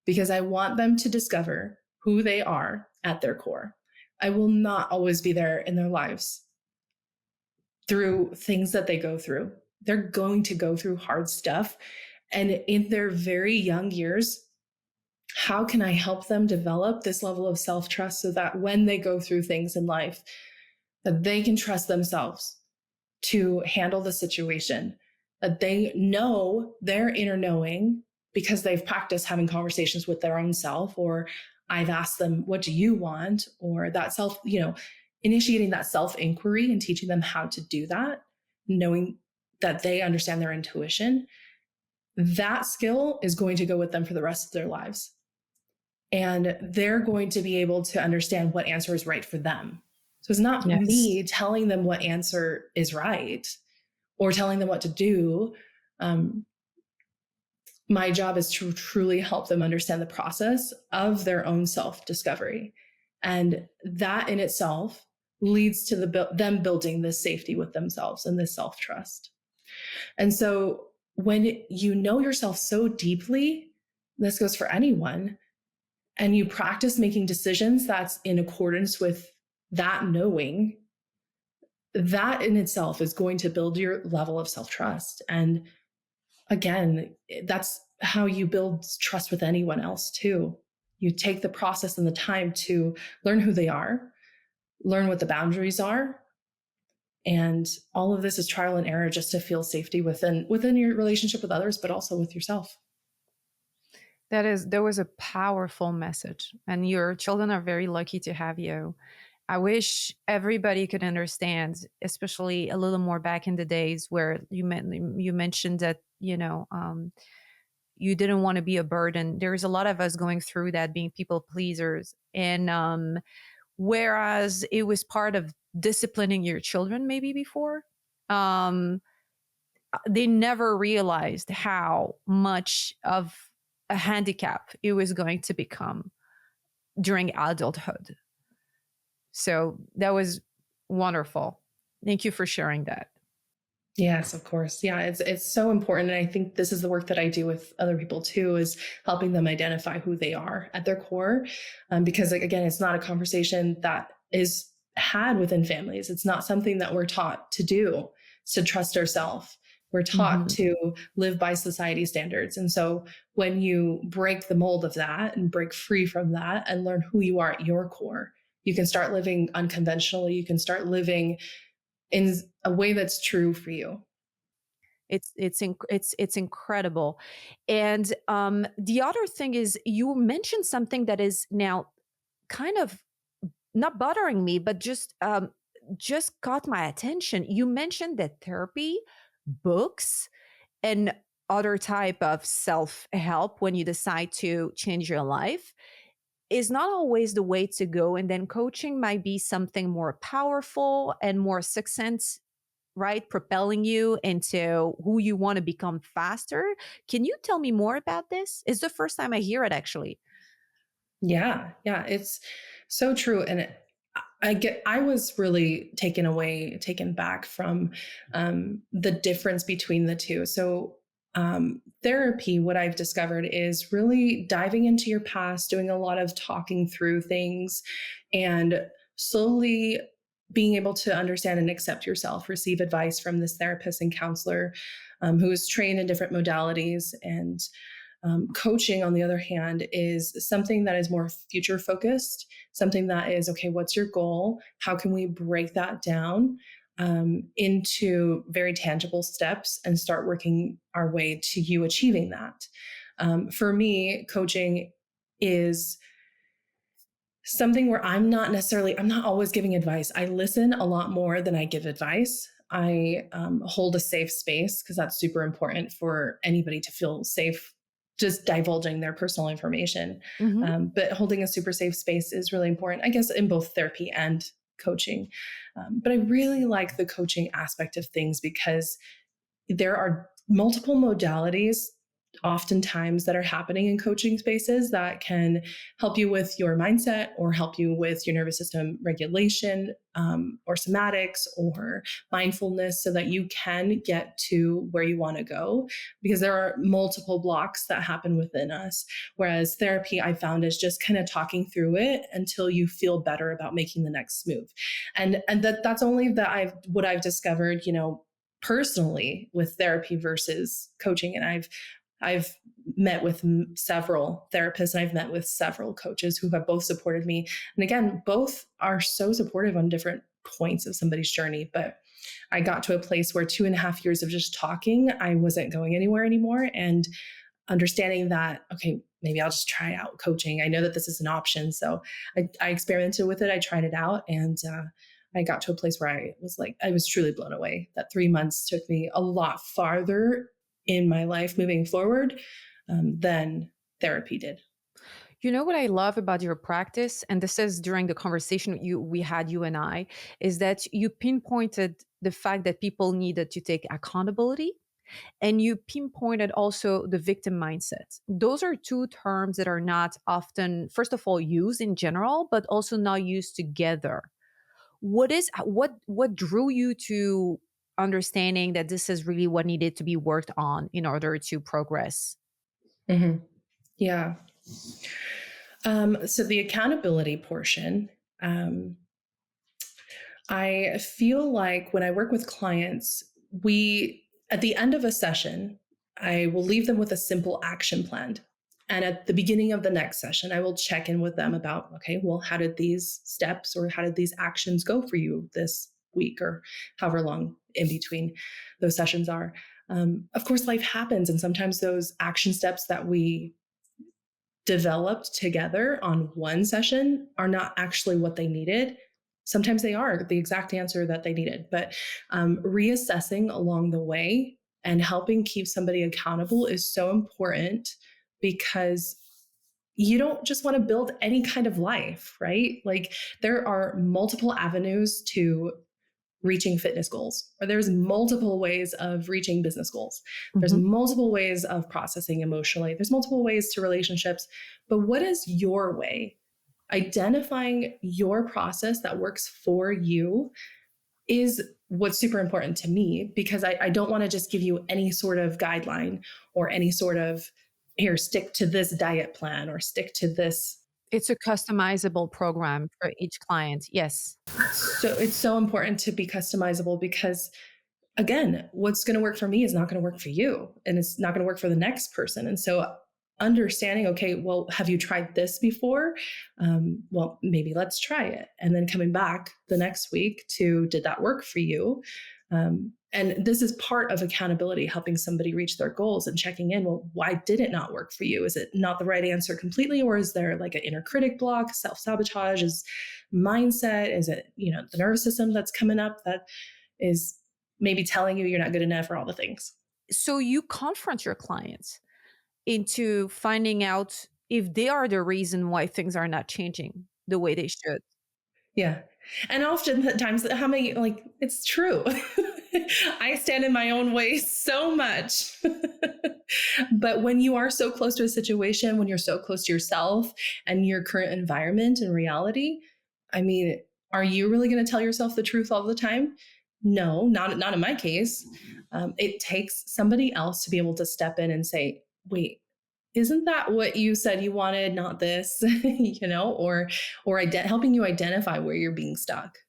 because I want them to discover who they are at their core. I will not always be there in their lives through things that they go through. They're going to go through hard stuff. And in their very young years, how can I help them develop this level of self trust so that when they go through things in life, that they can trust themselves to handle the situation, that they know their inner knowing because they've practiced having conversations with their own self, or I've asked them, what do you want? Or that self, initiating that self inquiry and teaching them how to do that, knowing that they understand their intuition. That skill is going to go with them for the rest of their lives. And they're going to be able to understand what answer is right for them. So it's not Yes. me telling them what answer is right or telling them what to do. Um, my job is to truly help them understand the process of their own self discovery. And that in itself leads to them building this safety with themselves and this self trust. And so when you know yourself so deeply, this goes for anyone, and you practice making decisions that's in accordance with that knowing, that in itself is going to build your level of self trust. And again, that's how you build trust with anyone else too. You take the process and the time to learn who they are, learn what the boundaries are, and all of this is trial and error just to feel safety within your relationship with others, but also with yourself. There was a powerful message, and your children are very lucky to have you. I wish everybody could understand, especially a little more back in the days where you mentioned that you didn't want to be a burden. There's a lot of us going through that, being people pleasers, and whereas it was part of disciplining your children maybe before. Um, they never realized how much of a handicap it was going to become during adulthood. So that was wonderful. Thank you for sharing that. Yes, of course. Yeah, it's so important, and I think this is the work that I do with other people too, is helping them identify who they are at their core, because like, again, it's not a conversation that is had within families. It's not something that we're taught to do, to trust ourselves. We're taught Mhm. to live by society standards, and so when you break the mold of that and break free from that and learn who you are at your core, you can start living unconventionally. You can start living in a way that's true for you. It's incredible. And the other thing is, you mentioned something that is now kind of not bothering me, but just caught my attention. You mentioned that therapy, books, and other type of self help when you decide to change your life is not always the way to go. And then coaching might be something more powerful and more succinct, right? Propelling you into who you want to become faster. Can you tell me more about this? It's the first time I hear it, actually. Yeah, yeah, it's so true. And I was really taken back from the difference between the two. So, therapy, what I've discovered is really diving into your past, doing a lot of talking through things, and slowly being able to understand and accept yourself, receive advice from this therapist and counselor who is trained in different modalities. And coaching, on the other hand, is something that is more future focused, something that is, okay, what's your goal? How can we break that down into very tangible steps and start working our way to you achieving that? For me, coaching is something where I'm not always giving advice. I listen a lot more than I give advice. I hold a safe space because that's super important for anybody to feel safe just divulging their personal information. Hmm. But holding a super safe space is really important, I guess, in both therapy and coaching. But I really like the coaching aspect of things because there are multiple modalities oftentimes that are happening in coaching spaces that can help you with your mindset or help you with your nervous system regulation, or somatics or mindfulness, so that you can get to where you want to go, because there are multiple blocks that happen within us, whereas therapy, I found, is just kind of talking through it until you feel better about making the next move. And that's only that I've what I've discovered, personally, with therapy versus coaching. And I've met with several therapists, and I've met with several coaches who have both supported me. And again, both are so supportive on different points of somebody's journey. But I got to a place where 2.5 years of just talking, I wasn't going anywhere anymore. And understanding that, okay, maybe I'll just try out coaching. I know that this is an option. So I experimented with it. I tried it out, and I got to a place where I was truly blown away. That 3 months took me a lot farther in my life moving forward than therapy did. You know what I love about your practice, and this is during the conversation we had, you and I, is that you pinpointed the fact that people needed to take accountability, and you pinpointed also the victim mindset. Those are two terms that are not often, first of all, used in general, but also not used together. What drew you to understanding that this is really what needed to be worked on in order to progress? Mhm. Yeah. So the accountability portion, um, I feel like when I work with clients, at the end of a session, I will leave them with a simple action plan. And at the beginning of the next session, I will check in with them about, okay, well, how did these steps or how did these actions go for you this week, or however long in between those sessions are? Of course, life happens. And sometimes those action steps that we developed together on one session are not actually what they needed. Sometimes they are the exact answer that they needed, but reassessing along the way and helping keep somebody accountable is so important, because you don't just want to build any kind of life, right? Like, there are multiple avenues to reaching fitness goals, or there's multiple ways of reaching business goals. There's Mhm. multiple ways of processing emotionally. There's multiple ways to relationships. But what is your way? Identifying your process that works for you is what's super important to me, because I don't want to just give you any sort of guideline or any sort of, here, stick to this diet plan or stick to this. It's a customizable program for each client. Yes. So it's so important to be customizable, because again, what's going to work for me is not going to work for you, and it's not going to work for the next person. And so understanding, okay, well, have you tried this before? Well, maybe let's try it. And then coming back the next week to, did that work for you? And this is part of accountability, helping somebody reach their goals and checking in. Well, why did it not work for you? Is it not the right answer completely? Or is there like an inner critic block, self-sabotage? Is mindset? Is it, the nervous system that's coming up that is maybe telling you you're not good enough, or all the things? So you confront your clients into finding out if they are the reason why things are not changing the way they should. Yeah. And oftentimes, how many, like, it's true. I stand in my own way so much. But when you are so close to a situation, when you're so close to yourself and your current environment and reality, I mean, are you really going to tell yourself the truth all the time? No, not in my case. It takes somebody else to be able to step in and say, wait, isn't that what you said you wanted, not this? Or helping you identify where you're being stuck.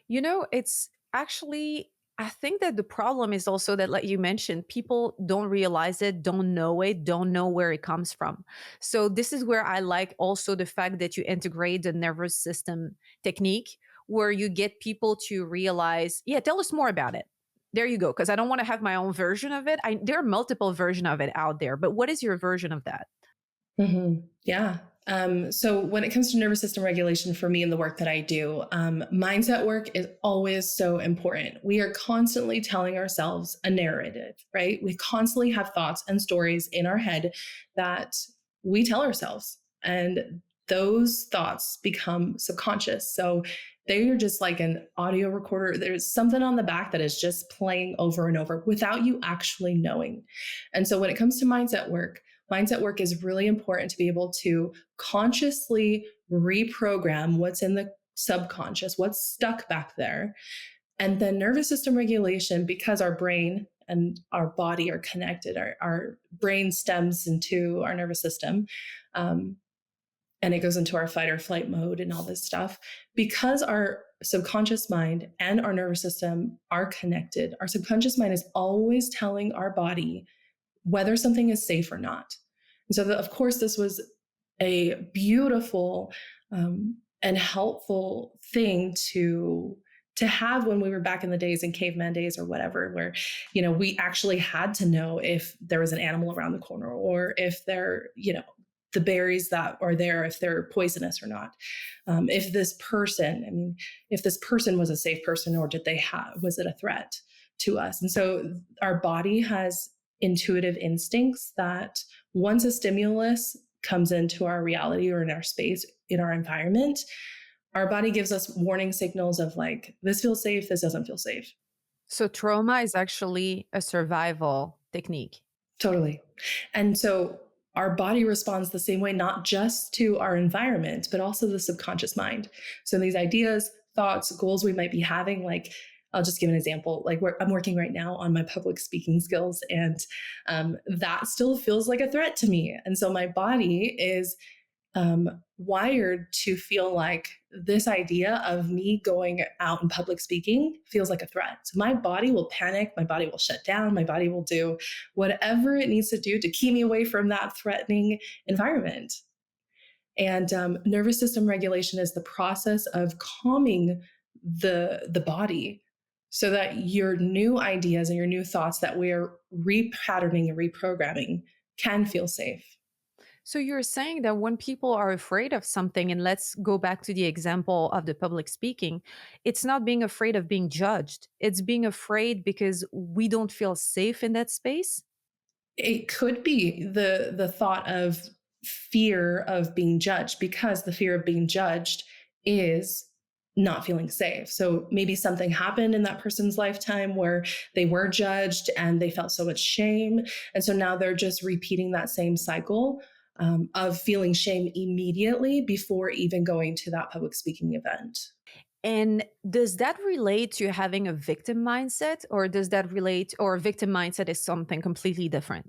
It's actually, I think that the problem is also that, like you mentioned, people don't realize it, don't know where it comes from. So, this is where I like also the fact that you integrate the nervous system technique, where you get people to realize, yeah, tell us more about it. There you go. Because I don't want to have my own version of it. There are multiple versions of it out there, but what is your version of that? Yeah. So when it comes to nervous system regulation, for me and the work that I do, mindset work is always so important. We are constantly telling ourselves a narrative, right? We constantly have thoughts and stories in our head that we tell ourselves, and those thoughts become subconscious. So they are just like an audio recorder. There's something on the back that is just playing over and over without you actually knowing. And so when it comes to mindset work is really important to be able to consciously reprogram what's in the subconscious, what's stuck back there. And then nervous system regulation, because our brain and our body are connected, our brain stems into our nervous system. And it goes into our fight or flight mode and all this stuff. Because our subconscious mind and our nervous system are connected, our subconscious mind is always telling our body whether something is safe or not. And so, of course, this was a beautiful and helpful thing to have when we were back in the days, in caveman days or whatever, where we actually had to know if there was an animal around the corner, or if the berries that are there, if they're poisonous or not. If this person, if this person was a safe person, or was it a threat to us? And so our body has intuitive instincts that once a stimulus comes into our reality or in our space, in our environment, our body gives us warning signals of like, this feels safe, this doesn't feel safe. So, trauma is actually a survival technique. Totally. And so our body responds the same way, not just to our environment, but also the subconscious mind. So these ideas, thoughts, goals we might be having, like, I'll just give an example. Like, I'm working right now on my public speaking skills, and that still feels like a threat to me. And so my body is wired to feel like this idea of me going out in public speaking feels like a threat. So my body will panic, my body will shut down, my body will do whatever it needs to do to keep me away from that threatening environment. And nervous system regulation is the process of calming the body, so that your new ideas and your new thoughts that we are repatterning and reprogramming can feel safe. So you're saying that when people are afraid of something, and let's go back to the example of the public speaking, it's not being afraid of being judged. It's being afraid because we don't feel safe in that space. It could be the thought of fear of being judged, because the fear of being judged is not feeling safe. So maybe something happened in that person's lifetime where they were judged and they felt so much shame. And so now they're just repeating that same cycle of feeling shame immediately before even going to that public speaking event. And does that relate to having a victim mindset, or does that relate, or a victim mindset is something completely different?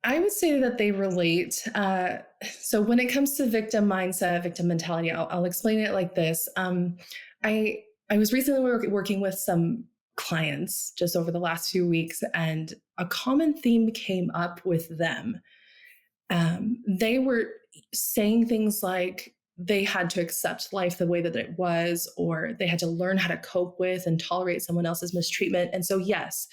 I would say that they relate. So when it comes to victim mindset, victim mentality, I'll explain it like this. I I was recently working with some clients just over the last few weeks, and a common theme came up with them. They were saying things like they had to accept life the way that it was, or they had to learn how to cope with and tolerate someone else's mistreatment. And so, yes,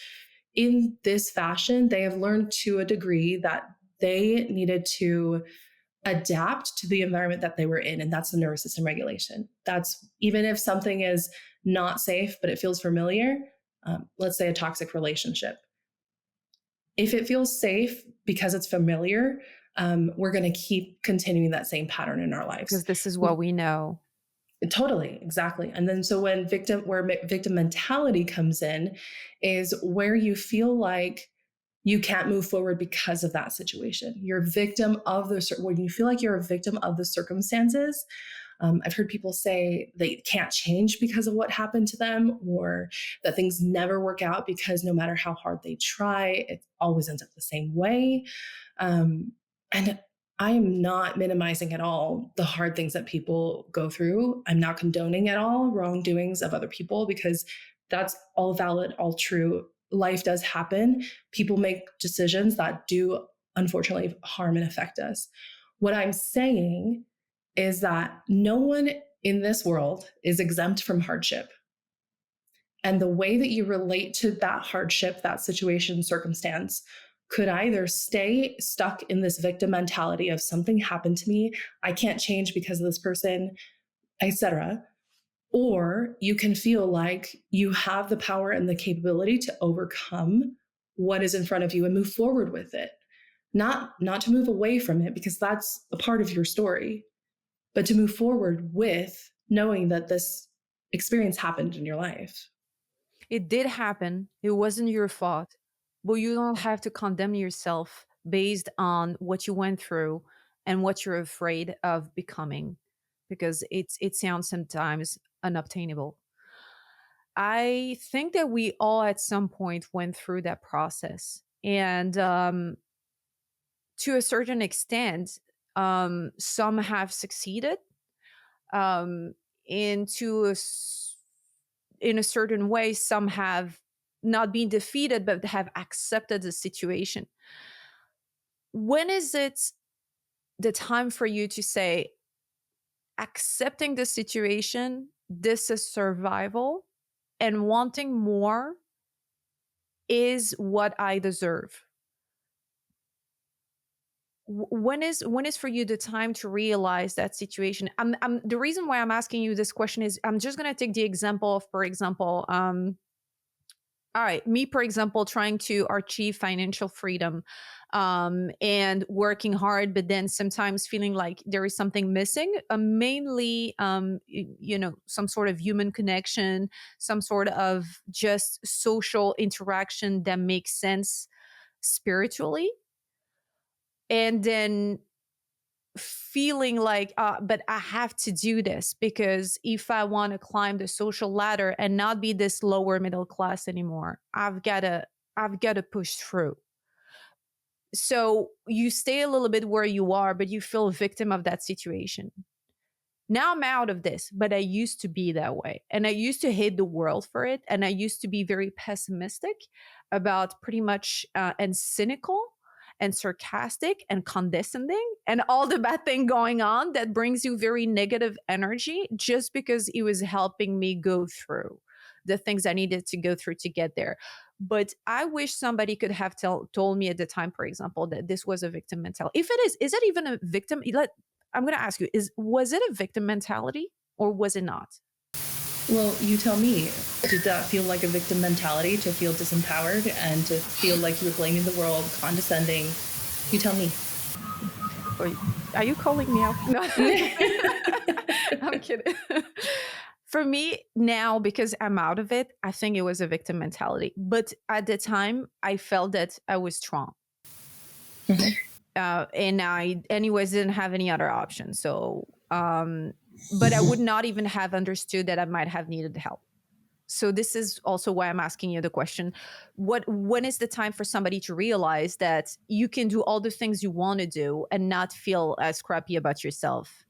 in this fashion, they have learned to a degree that they needed to adapt to the environment that they were in. And that's the nervous system regulation. That's even if something is not safe, but it feels familiar, let's say a toxic relationship. If it feels safe because it's familiar, we're going to keep continuing that same pattern in our lives. Because this is what we know. Totally, exactly. And then so when victim mentality comes in is where you feel like you can't move forward because of that situation. You're a victim of when you feel like you're a victim of the circumstances. I've heard people say they can't change because of what happened to them, or that things never work out because no matter how hard they try, it always ends up the same way. And I am not minimizing at all the hard things that people go through. I'm not condoning at all wrongdoings of other people, because that's all valid, all true. Life does happen. People make decisions that do unfortunately harm and affect us. What I'm saying is that no one in this world is exempt from hardship. And the way that you relate to that hardship, that situation, circumstance, could either stay stuck in this victim mentality of something happened to me, I can't change because of this person, etc. Or you can feel like you have the power and the capability to overcome what is in front of you and move forward with it. Not to move away from it, because that's a part of your story, but to move forward with knowing that this experience happened in your life. It did happen. It wasn't your fault. But you don't have to condemn yourself based on what you went through and what you're afraid of becoming, because it sounds sometimes unobtainable. I think that we all at some point went through that process. And to a certain extent, some have succeeded, um, into in a certain way, some have not been defeated but have accepted the situation. When is it the time for you to say, accepting the situation, this is survival, and wanting more is what I deserve? When is for you the time to realize that situation? The reason why I'm asking you this question is, I'm just going to take the example of, for example, all right, me, for example, trying to achieve financial freedom, and working hard, but then sometimes feeling like there is something missing, mainly, some sort of human connection, some sort of just social interaction that makes sense spiritually. And then feeling like, but I have to do this, because if I want to climb the social ladder and not be this lower middle class anymore, I've got to push through. So you stay a little bit where you are, but you feel a victim of that situation. Now I'm out of this, but I used to be that way. And I used to hate the world for it. And I used to be very pessimistic about pretty much, and cynical and sarcastic and condescending and all the bad thing going on that brings you very negative energy, just because it was helping me go through the things I needed to go through to get there. But I wish somebody could have told me at the time, for example, that this was a victim mentality. If it is it even a victim? I'm going to ask you, was it a victim mentality or was it not? Well, you tell me, did that feel like a victim mentality, to feel disempowered and to feel like you were blaming the world, condescending? You tell me. Or are you calling me out? No. I'm kidding. For me now, because I'm out of it, I think it was a victim mentality. But at the time, I felt that I was strong. Mhm. And I, anyways, didn't have any other option. So, but I would not even have understood that I might have needed help. So this is also why I'm asking you the question: when is the time for somebody to realize that you can do all the things you want to do and not feel as crappy about yourself?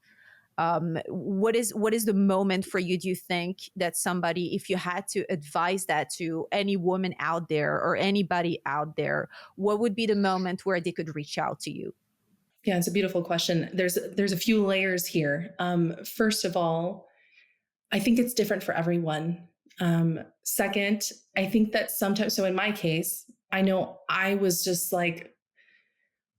What is the moment for you, do you think, that somebody, if you had to advise that to any woman out there or anybody out there, what would be the moment where they could reach out to you? Yeah, it's a beautiful question. There's a few layers here. First of all, I think it's different for everyone. Second, I think that sometimes, so in my case, I know I was just like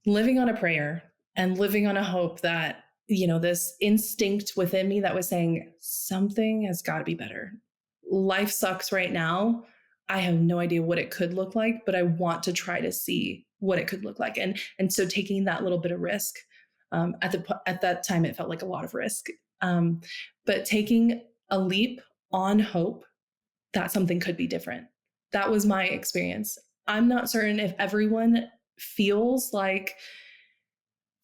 living on a prayer and living on a hope that, this instinct within me that was saying something has got to be better. Life sucks right now. I have no idea what it could look like, but I want to try to see what it could look like. And so taking that little bit of risk, at that time, it felt like a lot of risk. Um, but taking a leap on hope that something could be different. That was my experience. I'm not certain if everyone feels like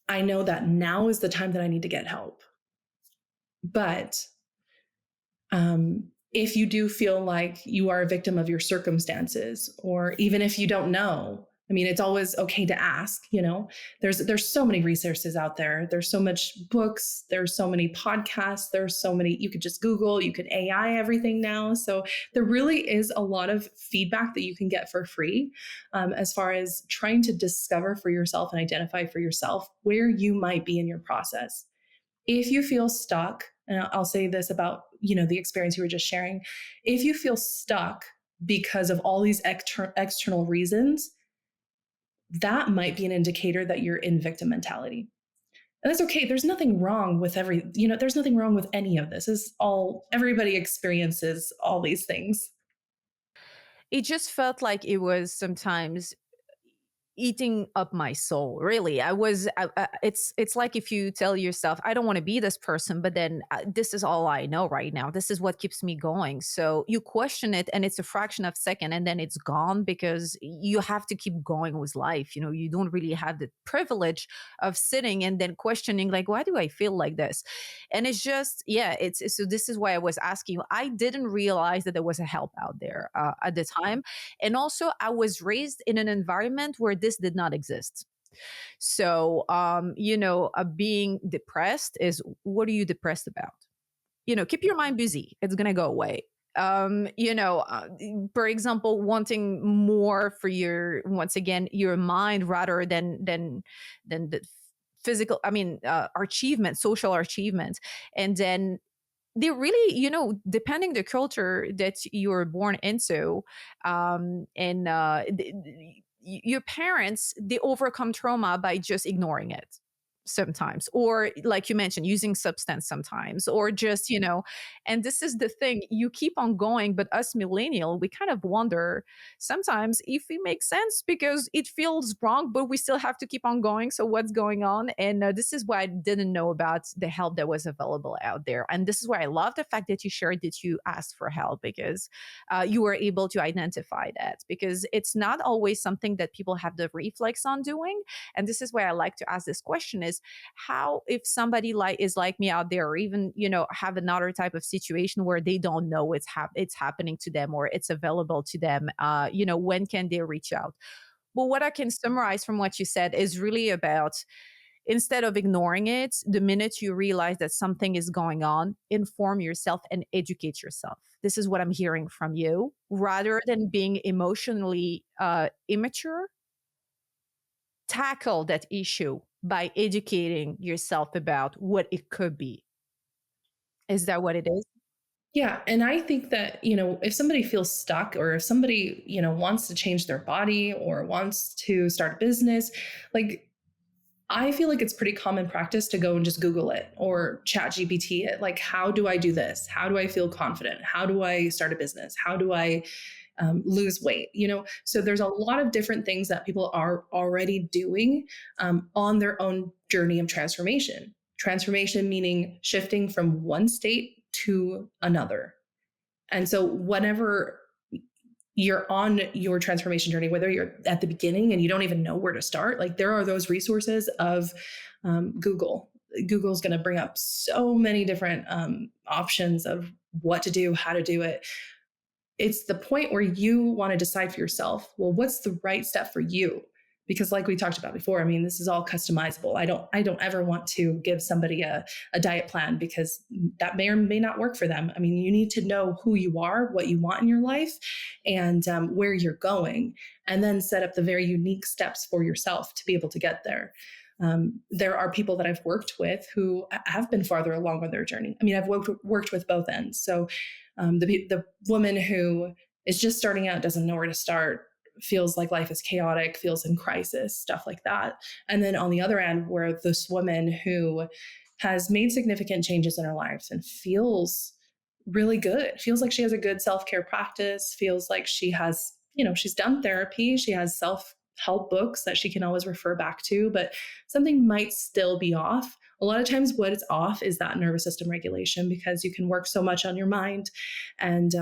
I know that now is the time that I need to get help. But if you do feel like you are a victim of your circumstances, or even if you don't know, I mean, it's always okay to ask. There's so many resources out there. There's so much books. There's so many podcasts. There's so many. You could just Google. You could AI everything now. So there really is a lot of feedback that you can get for free, as far as trying to discover for yourself and identify for yourself where you might be in your process. If you feel stuck, and I'll say this about, the experience you were just sharing, if you feel stuck because of all these external reasons, that might be an indicator that you're in victim mentality. And that's okay. There's nothing wrong with there's nothing wrong with any of this. This is all, everybody experiences all these things. It just felt like it was sometimes eating up my soul. Really, it's like if you tell yourself, I don't want to be this person, but then this is all I know right now, this is what keeps me going. So you question it, and it's a fraction of a second, and then it's gone, because you have to keep going with life. You don't really have the privilege of sitting and then questioning, like, why do I feel like this? And it's just, yeah, it's so this is why I was asking you. I didn't realize that there was a help out there at the time. And also, I was raised in an environment where this did not exist. So, being depressed is, what are you depressed about? Keep your mind busy. It's going to go away. For example, wanting more for once again, your mind, rather than the physical, achievement, social achievement. And then they really, depending the culture that you're born into, and your parents, they overcome trauma by just ignoring it sometimes, or like you mentioned, using substance sometimes, or just, and this is the thing, you keep on going. But us millennial, we kind of wonder sometimes if it makes sense, because it feels wrong, but we still have to keep on going. So what's going on? And this is why I didn't know about the help that was available out there. And this is why I love the fact that you shared that you asked for help, because you were able to identify that, because it's not always something that people have the reflex on doing. And this is why I like to ask this question: is how, if somebody is like me out there, or even, have another type of situation where they don't know it's happening to them, or it's available to them, when can they reach out? Well, what I can summarize from what you said is really about, instead of ignoring it, the minute you realize that something is going on, inform yourself and educate yourself. This is what I'm hearing from you. Rather than being emotionally immature, tackle that issue by educating yourself about what it could be. Is that what it is? Yeah. And I think that, if somebody feels stuck, or if somebody, wants to change their body or wants to start a business, like, I feel like it's pretty common practice to go and just Google it or chat GPT it. Like, how do I do this? How do I feel confident? How do I start a business? How do I lose weight? So there's a lot of different things that people are already doing on their own journey of transformation. Transformation meaning shifting from one state to another. And so, whenever you're on your transformation journey, whether you're at the beginning and you don't even know where to start, like there are those resources of Google. Google's going to bring up so many different options of what to do, how to do it. It's the point where you want to decide for yourself, well, what's the right step for you? Because like we talked about before, I mean, this is all customizable. I don't ever want to give somebody a diet plan because that may or may not work for them. I mean, you need to know who you are, what you want in your life, and where you're going, and then set up the very unique steps for yourself to be able to get there. There are people that I've worked with who have been farther along on their journey. I mean, I've worked with both ends. So the woman who is just starting out, doesn't know where to start, feels like life is chaotic, feels in crisis, stuff like that. And then on the other end, where this woman who has made significant changes in her life and feels really good, feels like she has a good self-care practice, feels like she has, she's done therapy, she has self-help books that she can always refer back to, but something might still be off. A lot of times what is off is that nervous system regulation, because you can work so much on your mind and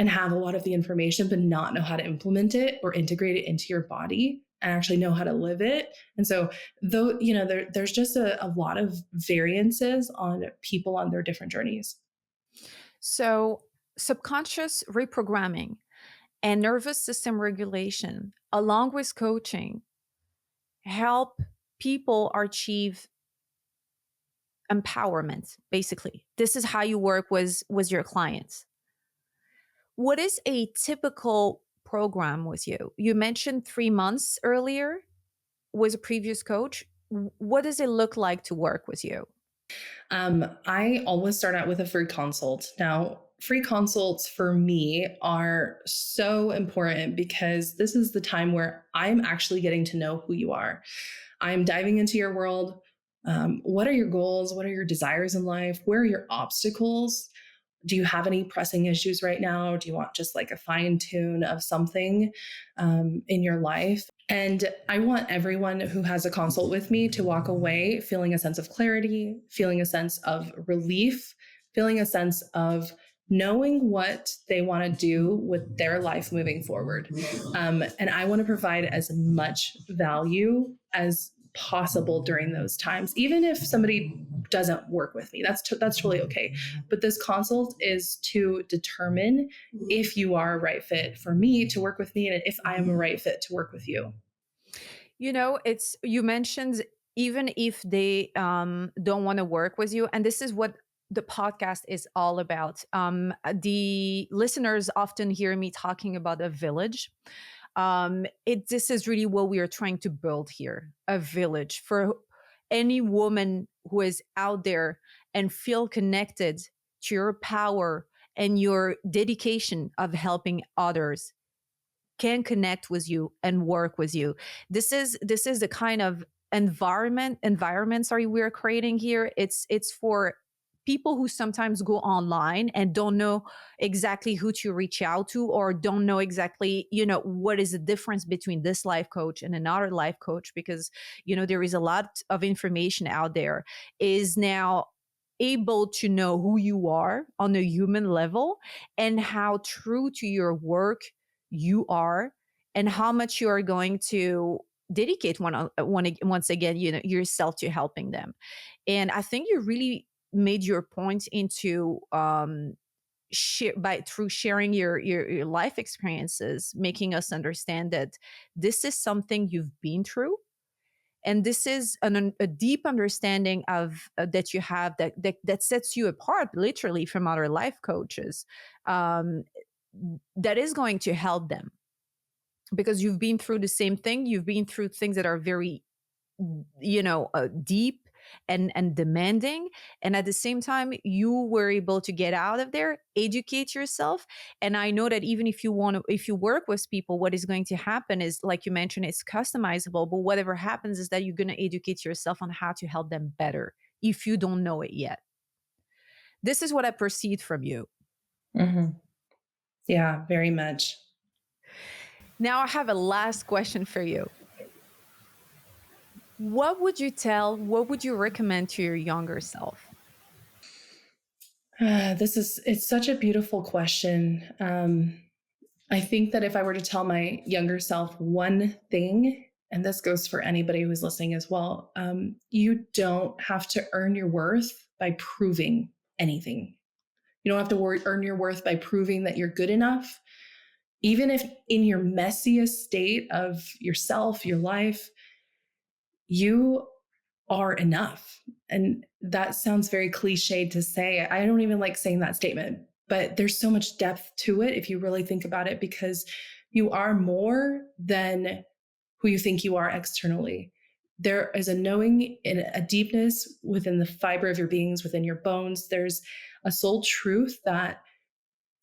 have a lot of the information, but not know how to implement it or integrate it into your body and actually know how to live it. And so, though, there's just a lot of variances on people on their different journeys. So, subconscious reprogramming and nervous system regulation, along with coaching, help people achieve empowerment. Basically, this is how you work with your clients. What is a typical program with you? You mentioned 3 months earlier with a previous coach. What does it look like to work with you? I always start out with a free consult. Now, free consults for me are so important because this is the time where I'm actually getting to know who you are. I'm diving into your world. What are your goals? What are your desires in life? Where are your obstacles? Do you have any pressing issues right now? Do you want just like a fine tune of something in your life? And I want everyone who has a consult with me to walk away feeling a sense of clarity, feeling a sense of relief, feeling a sense of knowing what they want to do with their life moving forward. And I want to provide as much value as possible during those times, even if somebody doesn't work with me. That's totally okay. But this consult is to determine if you are a right fit for me to work with me, and if I am a right fit to work with you. It's you mentioned even if they don't want to work with you, and this is what the podcast is all about. The listeners often hear me talking about a village. This is really what we are trying to build here, a village for any woman who is out there and feel connected to your power and your dedication of helping others, can connect with you and work with you. This is the kind of environment, sorry, we're creating here. It's for people who sometimes go online and don't know exactly who to reach out to, or don't know exactly, what is the difference between this life coach and another life coach, because there is a lot of information out there, is now able to know who you are on a human level and how true to your work you are, and how much you are going to dedicate once again, yourself to helping them. And I think you really made your point into through sharing your life experiences, making us understand that this is something you've been through, and this is a deep understanding of that you have, that sets you apart literally from other life coaches, um, that is going to help them, because you've been through the same thing. You've been through things that are very, deep and demanding, and at the same time you were able to get out of there, educate yourself. And I know that even if you work with people, what is going to happen is, like you mentioned, it's customizable, but whatever happens is that you're going to educate yourself on how to help them better if you don't know it yet. This is what I perceived from you. Mm-hmm. Yeah, very much. Now I have a last question for you. What would you recommend to your younger self? It's such a beautiful question. I think that if I were to tell my younger self one thing, and this goes for anybody who's listening as well, you don't have to earn your worth by proving anything. You don't have to earn your worth by proving that you're good enough. Even if in your messiest state of yourself, your life, you are enough. And that sounds very cliched to say. I don't even like saying that statement, but there's so much depth to it if you really think about it, because you are more than who you think you are externally. There is a knowing and a deepness within the fiber of your beings, within your bones. There's a soul truth that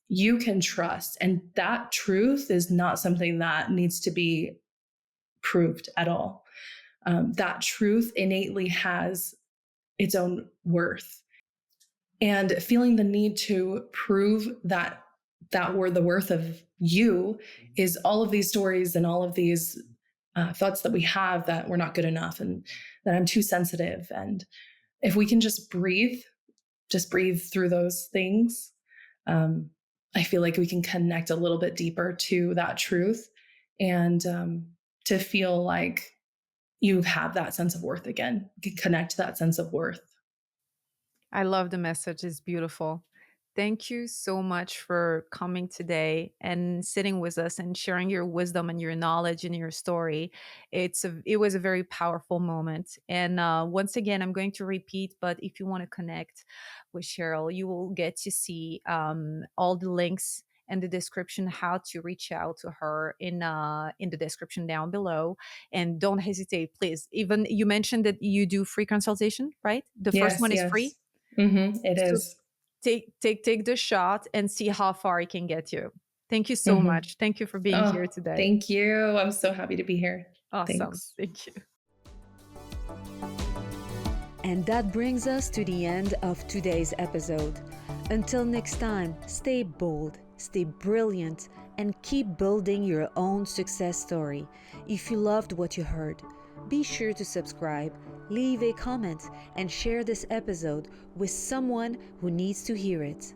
you can trust. And that truth is not something that needs to be proved at all. That truth innately has its own worth. And feeling the need to prove that we're the worth of you is all of these stories and all of these thoughts that we have that we're not good enough and that I'm too sensitive. And if we can just breathe through those things, I feel like we can connect a little bit deeper to that truth, and to feel like you have that sense of worth again, connect to that sense of worth. I love the message. It's beautiful. Thank you so much for coming today and sitting with us and sharing your wisdom and your knowledge and your story. It was a very powerful moment. And once again, I'm going to repeat, but if you want to connect with Sheryl, you will get to see all the links and the description how to reach out to her in the description down below. And don't hesitate, please. Even you mentioned that you do free consultation, right? The first Yes, one is free. yes. It So is. take the shot and see how far it can get you. Thank you so Mm-hmm. much. Thank you for being here Oh, today. thank you. I'm so happy to be here. Awesome. Thanks. Thank you. And that brings us to the end of today's episode. Until next time, stay bold, stay brilliant, and keep building your own success story. If you loved what you heard, be sure to subscribe, leave a comment, and share this episode with someone who needs to hear it.